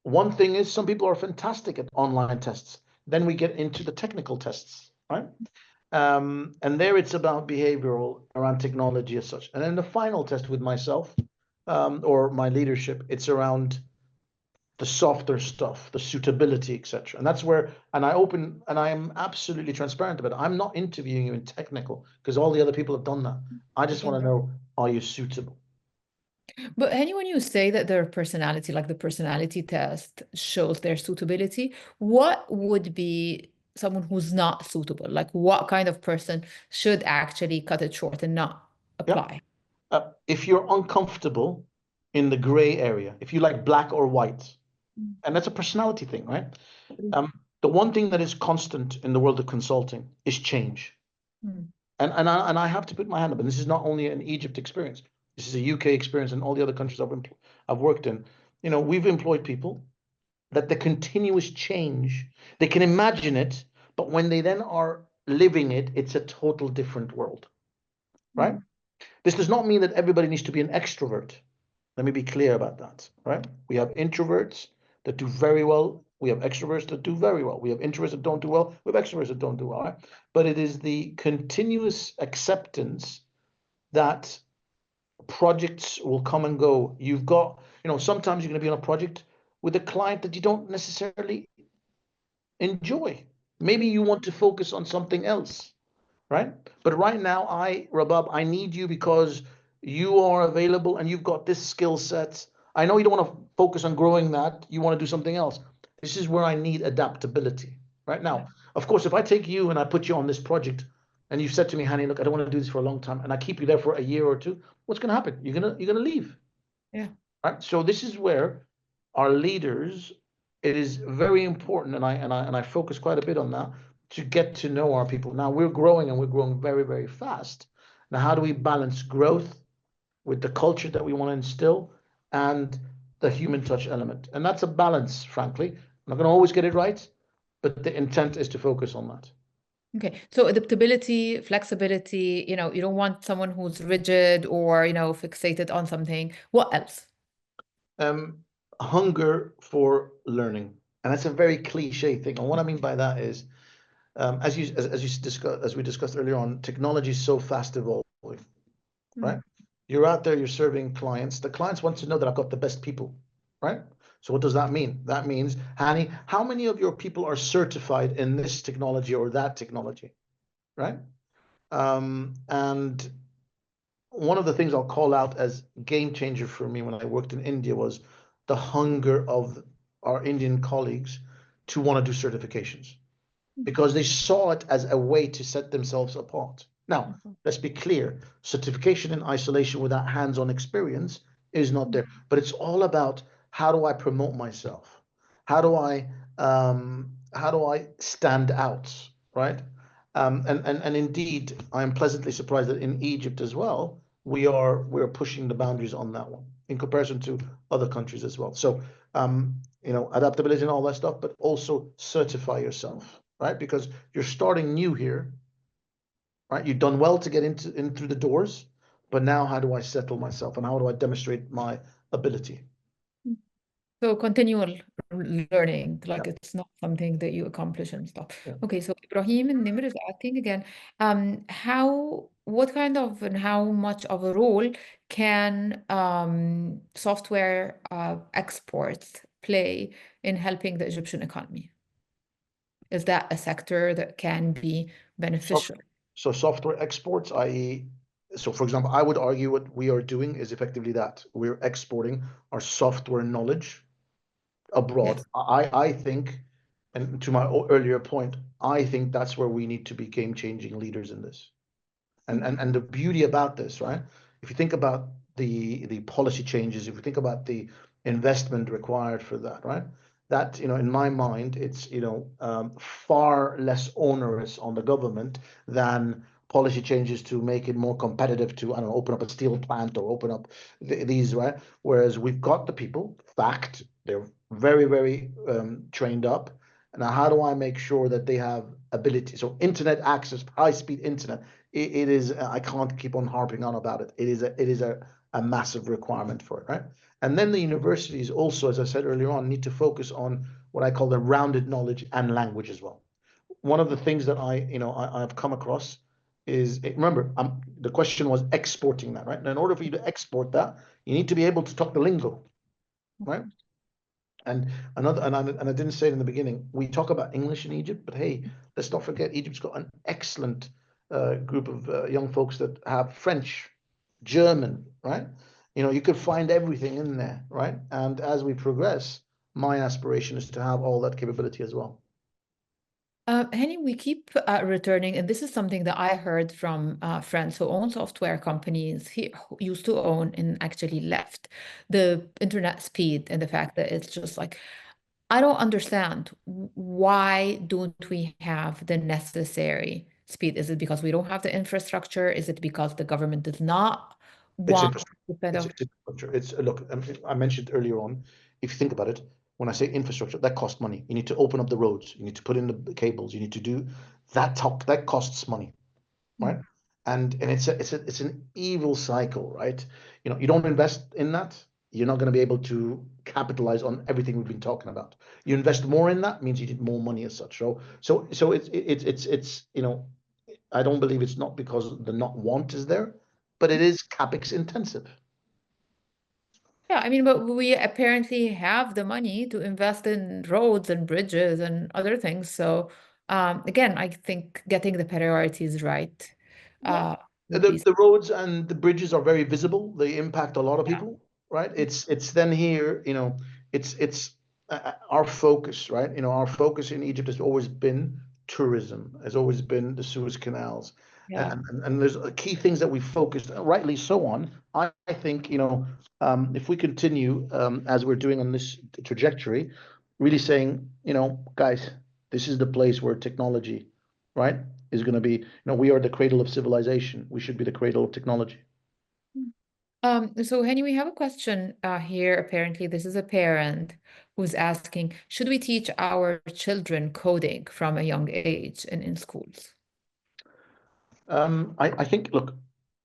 One thing is, some people are fantastic at online tests. Then we get into the technical tests, right? And there it's about behavioral around technology as such. And then the final test with myself, or my leadership, it's around the softer stuff, the suitability, etc. And that's where, and I am absolutely transparent about it. I'm not interviewing you in technical because all the other people have done that. I just want to know, are you suitable? But when you say that their personality, like the personality test shows their suitability, what would be someone who's not suitable? Like what kind of person should actually cut it short and not Yeah. apply? If you're uncomfortable in the gray area, if you like black or white, and that's a personality thing, right? The one thing that is constant in the world of consulting is change. And I have to put my hand up, and this is not only an Egypt experience. This is a UK experience and all the other countries I've worked in. You know, we've employed people that the continuous change, they can imagine it, but when they then are living it, it's a total different world, right? This does not mean that everybody needs to be an extrovert. Let me be clear about that, right? We have introverts that do very well. We have extroverts that do very well. We have introverts that don't do well. We have extroverts that don't do well, right? But it is the continuous acceptance that projects will come and go. You've got, you know, sometimes you're going to be on a project with a client that you don't necessarily enjoy. Maybe you want to focus on something else, right? But right now, Rabab, I need you because you are available and you've got this skill set. I know you don't want to focus on growing that. You want to do something else. This is where I need adaptability. Right now, of course, if I take you and I put you on this project and you've said to me, Hani, look, I don't want to do this for a long time, and I keep you there for a year or two, what's going to happen? You're gonna leave. Yeah. Right. So this is where our leaders, it is very important, and I focus quite a bit on that, to get to know our people. Now we're growing and we're growing very, very fast. Now, how do we balance growth with the culture that we want to instill and the human touch element? And that's a balance, frankly. I'm not going to always get it right, but the intent is to focus on that. Okay. So adaptability, flexibility, you don't want someone who's rigid or, fixated on something. What else? Hunger for learning. And that's a very cliche thing. And what I mean by that is, as we discussed earlier on, technology is so fast evolving, right? You're out there, you're serving clients. The clients want to know that I've got the best people, right? So what does that mean? That means, Hani, how many of your people are certified in this technology or that technology, right? And one of the things I'll call out as game changer for me when I worked in India was the hunger of our Indian colleagues to want to do certifications, because they saw it as a way to set themselves apart. Now, let's be clear, certification in isolation without hands-on experience is not there, but it's all about, how do I promote myself? How do I stand out, right? And indeed, I am pleasantly surprised that in Egypt as well, we're pushing the boundaries on that one in comparison to other countries as well. So, adaptability and all that stuff, but also certify yourself, right? Because you're starting new here, right? You've done well to get in through the doors, but now how do I settle myself and how do I demonstrate my ability? So continual learning, like Yeah. it's not something that you accomplish and stuff. Yeah. Okay, so Ibrahim and Nimr is asking again, what kind of and how much of a role can software exports play in helping the Egyptian economy? Is that a sector that can be beneficial? So software exports, i.e., so for example, I would argue what we are doing is effectively that we're exporting our software knowledge abroad. Yes. I think, and to my earlier point, I think that's where we need to be game-changing leaders in this. And the beauty about this, right? If you think about the policy changes, if you think about the investment required for that, right? That, in my mind, it's, far less onerous on the government than policy changes to make it more competitive to, I don't know, open up a steel plant or open up these, right? Whereas we've got the people, fact, they're very, very trained up. Now, how do I make sure that they have ability? So internet access, high-speed internet, it is, I can't keep on harping on about it. It is a massive requirement for it, right? And then the universities also, as I said earlier on, need to focus on what I call the rounded knowledge and language as well. One of the things that I've come across is, remember, the question was exporting that, right? And in order for you to export that, you need to be able to talk the lingo, right? And I didn't say it in the beginning, we talk about English in Egypt, but hey, let's not forget Egypt's got an excellent group of young folks that have French, German, right? You know, you could find everything in there, right? And as we progress, my aspiration is to have all that capability as well. Henny, we keep returning, and this is something that I heard from friends who own software companies here, who used to own and actually left, the internet speed and the fact that it's just like, I don't understand, why don't we have the necessary speed? Is it because we don't have the infrastructure? Is it because the government does not It's want infrastructure. to kind of, It's infrastructure. It's look. I mentioned earlier on. If you think about it, when I say infrastructure, that costs money. You need to open up the roads. You need to put in the cables. You need to do that. That costs money, right? Mm. And it's an evil cycle, right? You know, you don't invest in that, you're not going to be able to capitalize on everything we've been talking about. You invest more in that means you need more money as such. So it's you know, I don't believe it's not because the not want is there, but it is capex intensive. Yeah, I mean, but we apparently have the money to invest in roads and bridges and other things. So, again, I think getting the priorities right Yeah. would be. The roads and the bridges are very visible. They impact a lot of Yeah. people, right? It's then here, you know, it's our focus, right? You know, our focus in Egypt has always been tourism, has always been the Suez Canals, Yeah. and there's key things that we focused, rightly so on. I think, you know, if we continue as we're doing on this trajectory, really saying, you know, guys, this is the place where technology, right, is going to be, you know, we are the cradle of civilization. We should be the cradle of technology. So Henny, we have a question here. Apparently, this is a parent who's asking, should we teach our children coding from a young age and in schools? I think, look,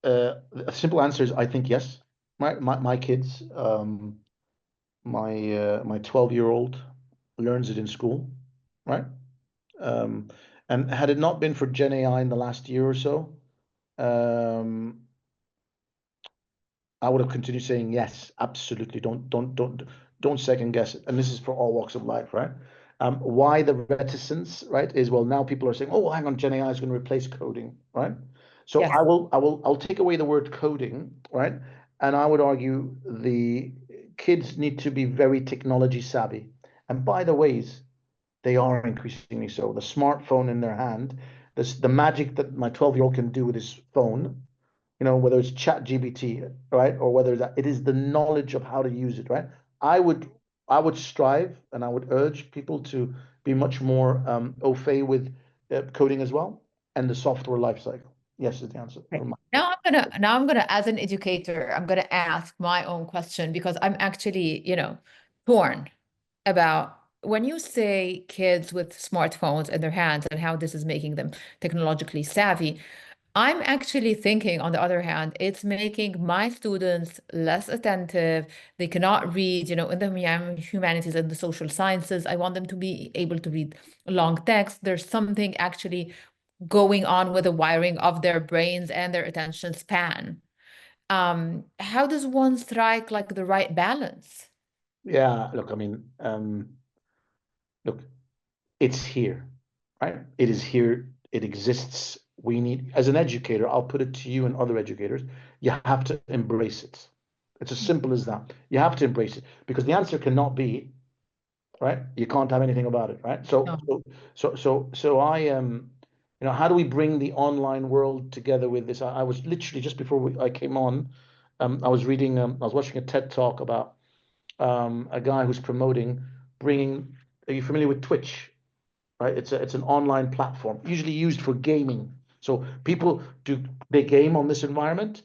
a simple answer is I think yes. My kids, my 12-year-old learns it in school, right? Um, and had it not been for Gen AI in the last year or so, um, I would have continued saying yes, absolutely. Don't second guess it. And this is for all walks of life, right? Why the reticence, right? Is well, now people are saying, oh, hang on, Gen AI is going to replace coding, right? So Yes. I'll take away the word coding, right? And I would argue the kids need to be very technology savvy. And by the ways, they are increasingly so. The smartphone in their hand, the magic that my 12-year-old can do with his phone, you know, whether it's chat GBT, right, or whether that it is the knowledge of how to use it, right? I would I would strive and I would urge people to be much more au fait with coding as well and the software lifecycle. Yes, is the answer. Right. Now I'm gonna, as an educator, I'm gonna ask my own question because I'm actually, torn about when you say kids with smartphones in their hands and how this is making them technologically savvy. I'm actually thinking, on the other hand, it's making my students less attentive. They cannot read, in the humanities and the social sciences. I want them to be able to read long text. There's something actually going on with the wiring of their brains and their attention span. How does one strike like the right balance? Yeah, look, I mean, look, it's here, right? It is here. It exists. We need, as an educator, I'll put it to you and other educators, you have to embrace it. It's as simple as that. You have to embrace it because the answer cannot be, right? You can't have anything about it, right? So, No. so I you know, how do we bring the online world together with this? I was literally just before I came on, I was reading, I was watching a TED talk about a guy who's promoting bringing. Are you familiar with Twitch? Right? It's an online platform, usually used for gaming. So people they game on this environment.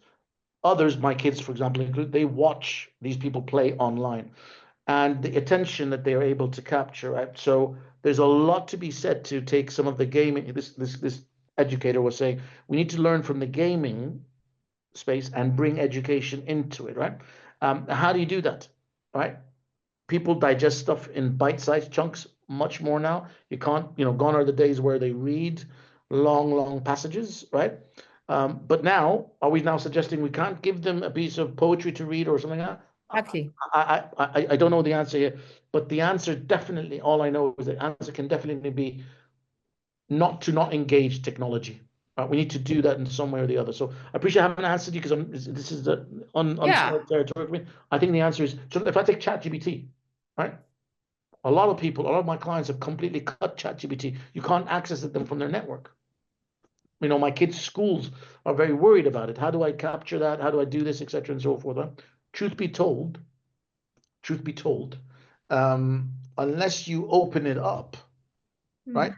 Others, my kids, for example, include they watch these people play online and the attention that they are able to capture. Right? So there's a lot to be said to take some of the gaming. This educator was saying we need to learn from the gaming space and bring education into it. Right? How do you do that? Right? People digest stuff in bite-sized chunks much more now. You can't, gone are the days where they read long passages, right? But now, are we now suggesting we can't give them a piece of poetry to read or something like that? Exactly. I don't know the answer here, but the answer definitely, all I know is the answer can definitely be not to not engage technology. We need to do that in some way or the other. So I appreciate I haven't answered you because this is the uncharted territory for me. I think the answer is, so if I take ChatGPT, right? A lot of my clients have completely cut ChatGPT. You can't access them from their network. You know, my kids' schools are very worried about it. How do I capture that? How do I do this, etc., and so forth? Huh? Truth be told, truth be told, unless you open it up, right?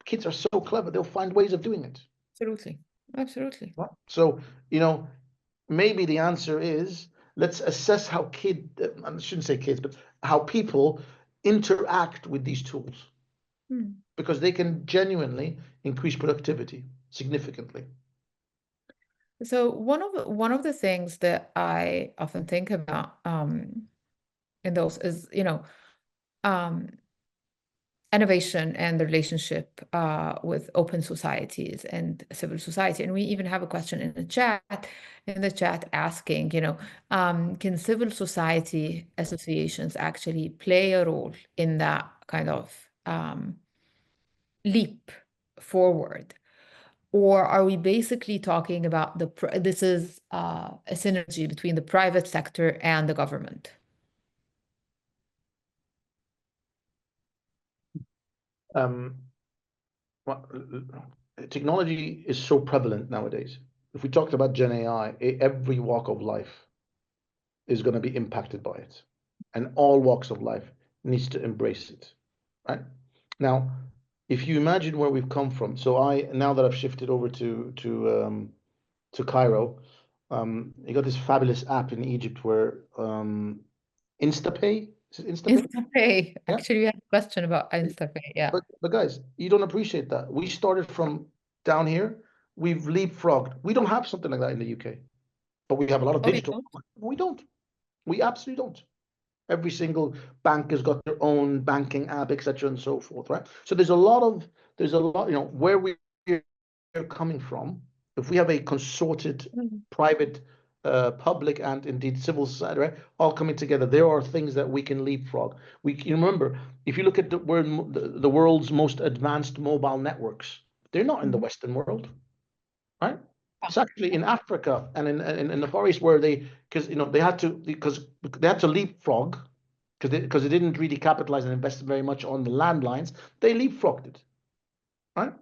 Kids are so clever; they'll find ways of doing it. Absolutely. Absolutely. Right? So, you know, maybe the answer is let's assess how I shouldn't say kids, but how people interact with these tools because they can genuinely increase productivity significantly. So one of the things that I often think about in those is, innovation and the relationship with open societies and civil society. And we even have a question in the chat asking, can civil society associations actually play a role in that kind of leap forward? Or are we basically talking about this is a synergy between the private sector and the government? Well, technology is so prevalent nowadays. If we talked about Gen AI, every walk of life is going to be impacted by it, and all walks of life needs to embrace it, right? Now, if you imagine where we've come from, so now that I've shifted over to Cairo, you got this fabulous app in Egypt where InstaPay, is it InstaPay? InstaPay. Yeah. Actually, we had a question about InstaPay. Yeah. But guys, you don't appreciate that. We started from down here. We've leapfrogged. We don't have something like that in the UK, but we have a lot of Oh, you digital. don't? We don't. We absolutely don't. Every single bank has got their own banking app, etc., and so forth, right? So there's a lot, where we're coming from. If we have a consorted, private, public, and indeed civil society, right, all coming together, there are things that we can leapfrog. You remember, if you look at the world's most advanced mobile networks, they're not in the Western world, right? It's actually in Africa and in the Far East where because they had to leapfrog because they didn't really capitalize and invest very much on the landlines. They leapfrogged it, right?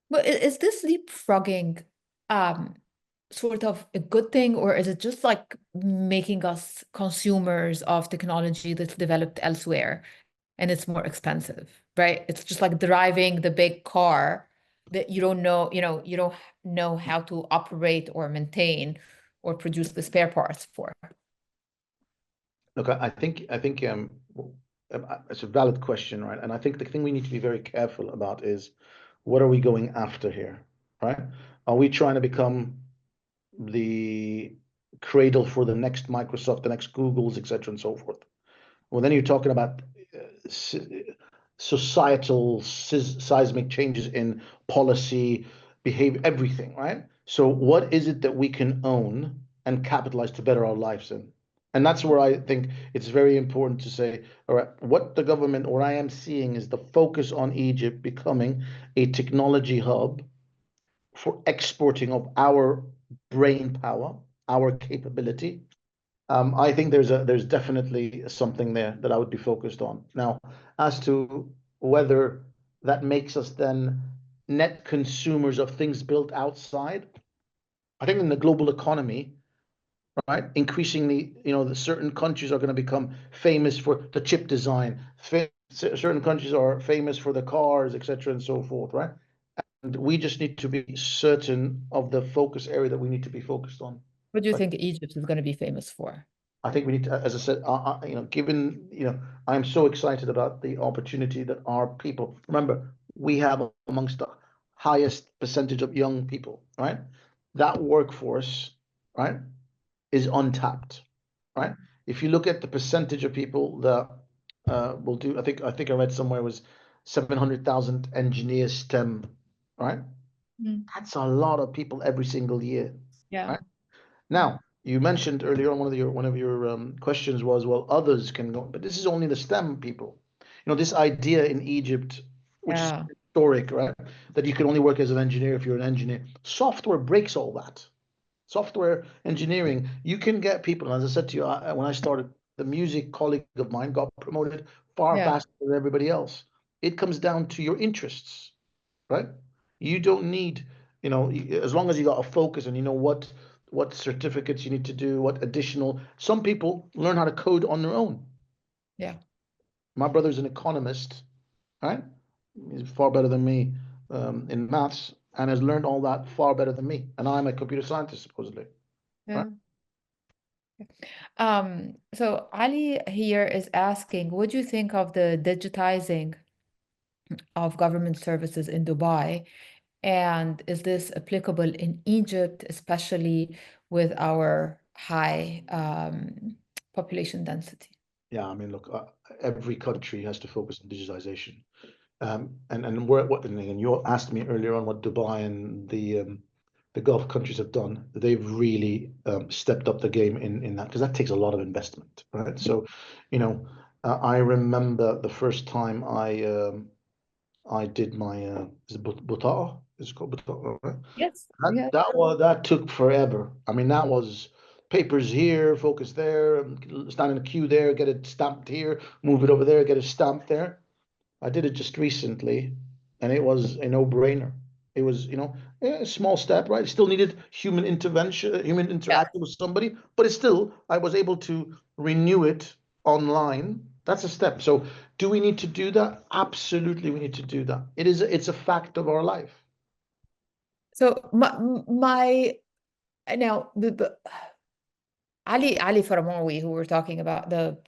But is this leapfrogging sort of a good thing, or is it just like making us consumers of technology that's developed elsewhere and it's more expensive, right? It's just like driving the big car that you don't know, you don't know how to operate or maintain or produce the spare parts for. Look, I think it's a valid question, right? And I think the thing we need to be very careful about is what are we going after here, right? Are we trying to become the cradle for the next Microsoft, the next Googles, etc., and so forth? Well, then you're talking about societal seismic changes in policy, behavior, everything, right? So what is it that we can own and capitalize to better our lives in? And that's where I think it's very important to say, all right, what the government or I am seeing is the focus on Egypt becoming a technology hub for exporting of our brain power, our capability. I think there's definitely something there that I would be focused on. Now, as to whether that makes us then net consumers of things built outside, I think in the global economy, right, increasingly, the certain countries are going to become famous for the chip design. Certain countries are famous for the cars, etc., and so forth, right? And we just need to be certain of the focus area that we need to be focused on. What do you think Egypt is going to be famous for? I think we need to, as I said, given, I am so excited about the opportunity that our people, remember, we have amongst the highest percentage of young people, right? That workforce, right, is untapped, right? If you look at the percentage of people that will do, I think I read somewhere was 700,000 engineers STEM, right? That's a lot of people every single year, Yeah. right? Now, You mentioned earlier on one of your questions was, well, others can go, but this is only the STEM people. You know, this idea in Egypt, which is Yeah. historic, right? That you can only work as an engineer if you're an engineer. Software breaks all that. Software engineering, you can get people, as I said to you, when I started, the music colleague of mine got promoted far Yeah. faster than everybody else. It comes down to your interests, right? You don't need, you know, as long as you got a focus and you know what certificates you need to do, what additional. Some people learn how to code on their own. Yeah. My brother's an economist, right? He's far better than me in maths and has learned all that far better than me. And I'm a computer scientist, supposedly, right? Yeah. So Ali here is asking, what do you think of the digitizing of government services in Dubai? And is this applicable in Egypt, especially with our high population density? Yeah, I mean, look, every country has to focus on digitization. And we're what and you asked me earlier on what Dubai and the Gulf countries have done. They've really stepped up the game in that because that takes a lot of investment, right? So, you know, I remember the first time I did my is it Buta'a? It's called Buta'a, right? Yes. Yeah. That took forever. I mean, that was papers here, focus there, stand in a queue there, get it stamped here, move it over there, get it stamped there. I did it just recently, and it was a no-brainer. It was, you know, a small step, right? Still needed human intervention, human Yeah. interaction with somebody, but it's still, I was able to renew it online. That's a step. So, do we need to do that? Absolutely, we need to do that. It's a fact of our life. So my now Ali Farmawi, who we're talking about the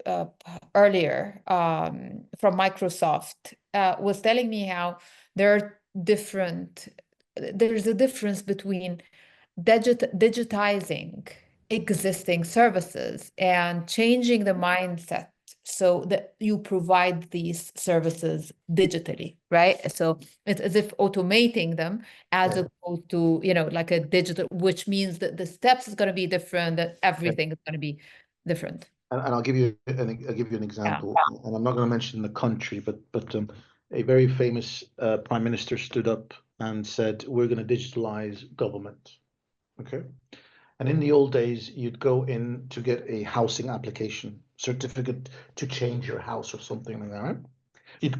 earlier from Microsoft, was telling me how there are there's a difference between digitizing existing services and changing the mindset so that you provide these services digitally, right? So it's as if automating them as Yeah. opposed to, like a digital, which means that the steps is going to be different, that everything is going to be different. And I'll give you an Yeah. example, and I'm not going to mention the country, but a very famous prime minister stood up and said, "We're going to digitalize government." Okay. And in the old days, you'd go in to get a housing application certificate to change your house or something like that. Right? You'd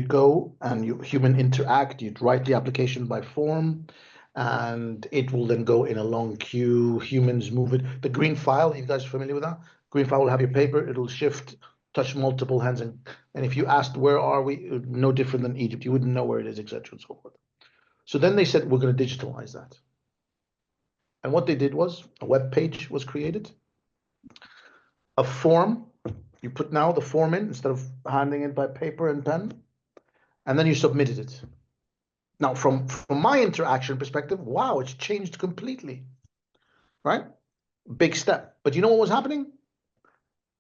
go and you human interact, you'd write the application by form, and it will then go in a long queue. Humans move it. The green file, you guys familiar with that? Green file will have your paper, it'll shift, touch multiple hands, and if you asked where are we, no different than Egypt, you wouldn't know where it is, etc. and so forth. So then they said, we're going to digitalize that. And what they did was a web page was created, a form. You put now the form in instead of handing it by paper and pen, and then you submitted it. Now, from my interaction perspective, wow, it's changed completely, right? Big step. But you know what was happening?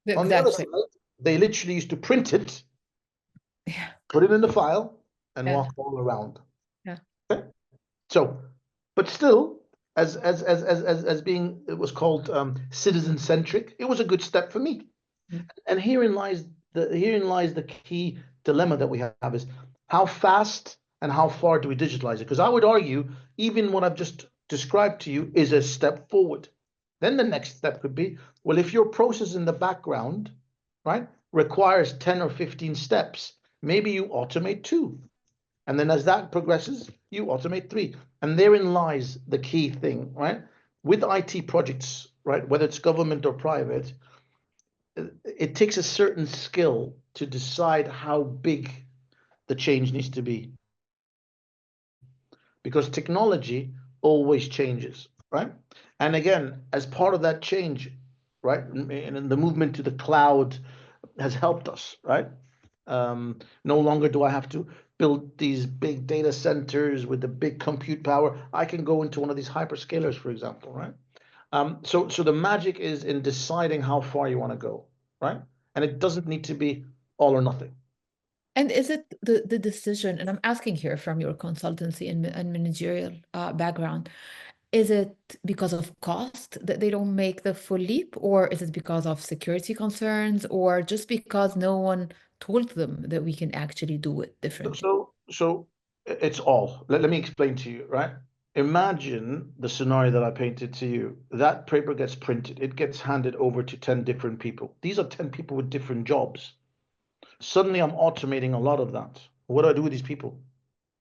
The On the other exact same. side, they literally used to print it, Yeah. put it in the file, and Yeah. walk all around. Yeah. Okay? So, but still, as being it was called citizen centric, it was a good step for me. Mm. And herein lies the key dilemma that we have is how fast and how far do we digitalize it? Because I would argue even what I've just described to you is a step forward. Then the next step could be, well, if your process in the background, right, requires 10 or 15 steps, maybe you automate 2. And then as that progresses, you automate 3. And therein lies the key thing, right? With IT projects, right, whether it's government or private, it takes a certain skill to decide how big the change needs to be because technology always changes, right? And again, as part of that change, right, and the movement to the cloud has helped us, right? No longer do I have to build these big data centers with the big compute power. I can go into one of these hyperscalers, for example, right? So the magic is in deciding how far you want to go, right? And it doesn't need to be all or nothing. And is it the decision, and I'm asking here from your consultancy and managerial background, Is it because of cost that they don't make the full leap, or is it because of security concerns, or just because no one told them that we can actually do it differently? So it's all. Let me explain to you, right? Imagine the scenario that I painted to you. That paper gets printed, it gets handed over to 10 different people. These are 10 people with different jobs. Suddenly I'm automating a lot of that. What do I do with these people?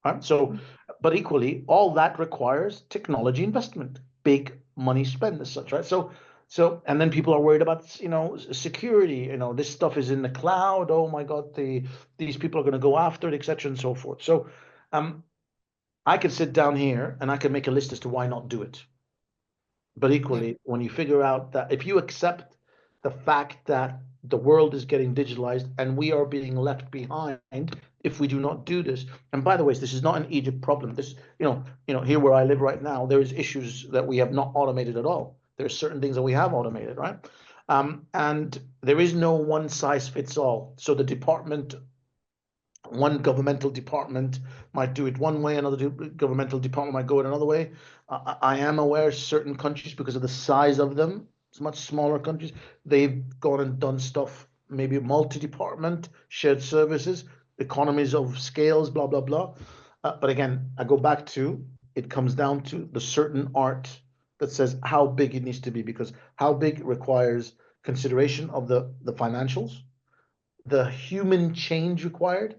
Right? So, but equally, all that requires technology investment, big money spent as such, right? And then people are worried about, security. This stuff is in the cloud. Oh my God, these people are going to go after it, etc., and so forth. So, I could sit down here and I could make a list as to why not do it. But Yeah. equally, when you figure out that if you accept the fact that the world is getting digitalized and we are being left behind if we do not do this. And by the way, this is not an Egypt problem. This, here where I live right now, there is issues that we have not automated at all. There are certain things that we have automated, right? And there is no one size fits all. So one governmental department might do it one way, another governmental department might go it another way. I am aware certain countries, because of the size of them, it's much smaller countries, they've gone and done stuff, maybe multi-department, shared services, economies of scales, blah, blah, blah. But again, I go back to, it comes down to the certain art that says how big it needs to be, because how big requires consideration of the financials, the human change required,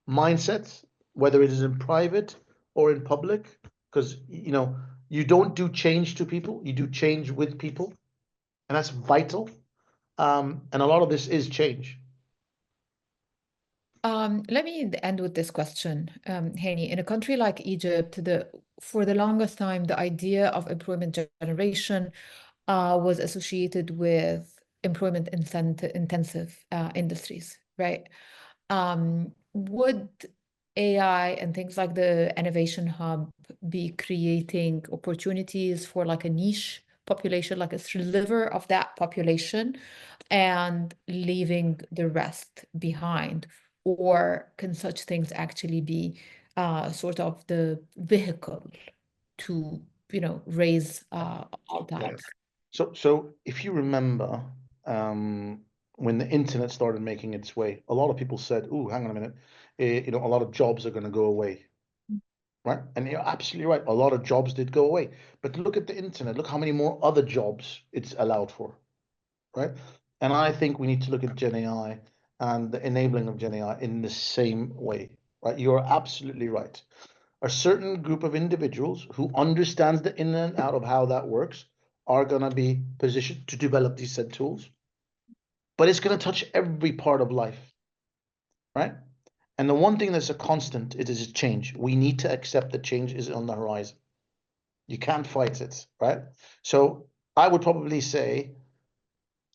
mindsets, whether it is in private or in public, because you don't do change to people, you do change with people, and that's vital. And a lot of this is change. Let me end with this question, Hani. In a country like Egypt, for the longest time, the idea of employment generation was associated with employment intensive industries, right? Would AI and things like the Innovation Hub be creating opportunities for like a niche population, like a sliver of that population, and leaving the rest behind? Or can such things actually be sort of the vehicle to, raise all Yeah. types? So if you remember, when the internet started making its way, a lot of people said, "Ooh, hang on a minute, a lot of jobs are going to go away." Right? And you're absolutely right. A lot of jobs did go away. But look at the internet. Look how many more other jobs it's allowed for, right? And I think we need to look at Gen AI and the enabling of Gen AI in the same way, right? You're absolutely right. A certain group of individuals who understands the in and out of how that works are going to be positioned to develop these said tools. But it's going to touch every part of life, right? And the one thing that's a constant, it is change. We need to accept that change is on the horizon. You can't fight it, right? So I would probably say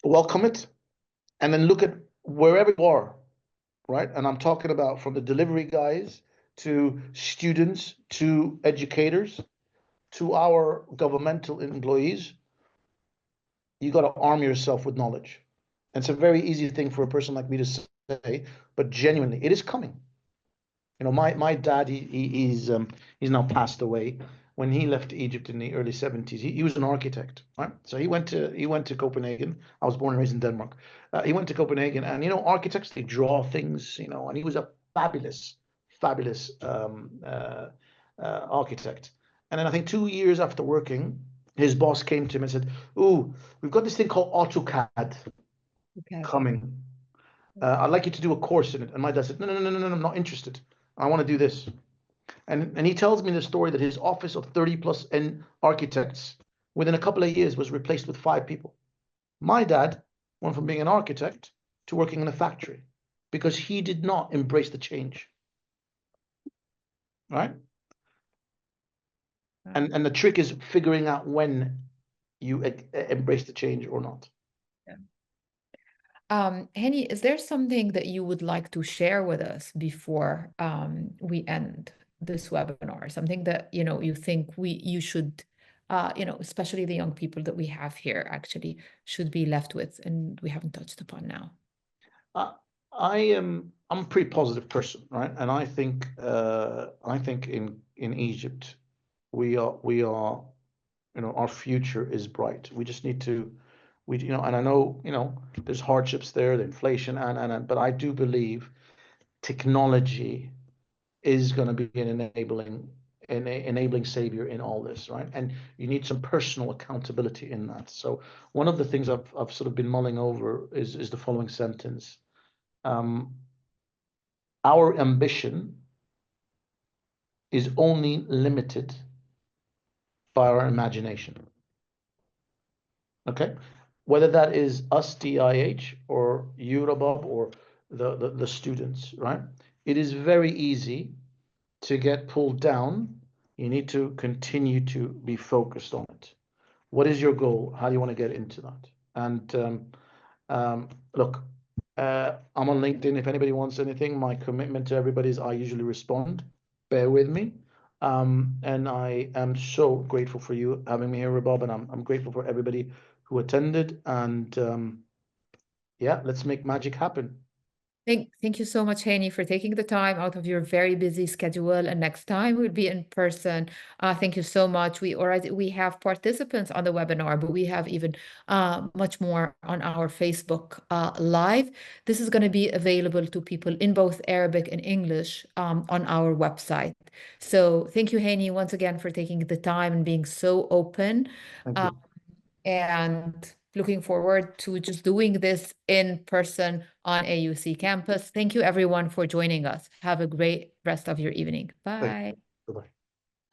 welcome it and then look at wherever you are, right? And I'm talking about from the delivery guys to students to educators to our governmental employees. You got to arm yourself with knowledge. And it's a very easy thing for a person like me to say, but genuinely, it is coming. My dad, he's now passed away. When he left Egypt in the early 70s, he was an architect, right? So he went to Copenhagen. I was born and raised in Denmark. He went to Copenhagen, and architects, they draw things, and he was a fabulous, fabulous architect. And then I think 2 years after working, his boss came to him and said, "Ooh, we've got this thing called AutoCAD Okay. coming. I'd like you to do a course in it." And my dad said, "No, no, no, no, no, I'm not interested. I want to do this." And he tells me the story that his office of 30 plus architects within a couple of years was replaced with 5 people. My dad went from being an architect to working in a factory because he did not embrace the change, right? And the trick is figuring out when you embrace the change or not. Yeah. Henny, is there something that you would like to share with us before we end this webinar? Something that you think you should, especially the young people that we have here, actually should be left with, and we haven't touched upon now. I'm a pretty positive person, right? And I think in Egypt we are our future is bright. We just need to, and I know, there's hardships there, the inflation, but I do believe technology is going to be an enabling savior in all this, right? And you need some personal accountability in that. So one of the things I've sort of been mulling over is the following sentence. Our ambition is only limited by our imagination. Okay? Whether that is us, DIH, or you, Rabab, or the students, right? It is very easy to get pulled down. You need to continue to be focused on it. What is your goal? How do you want to get into that? And look, I'm on LinkedIn. If anybody wants anything, my commitment to everybody is I usually respond. Bear with me. And I am so grateful for you having me here, Rabab, and I'm grateful for everybody who attended. And yeah, let's make magic happen. Thank you so much, Hani, for taking the time out of your very busy schedule. And next time we'll be in person. Thank you so much. We have participants on the webinar, but we have even much more on our Facebook Live. This is going to be available to people in both Arabic and English on our website. So thank you, Hani, once again for taking the time and being so open. Thank you. And looking forward to just doing this in person on AUC campus. Thank you, everyone, for joining us. Have a great rest of your evening. Bye. Bye-bye.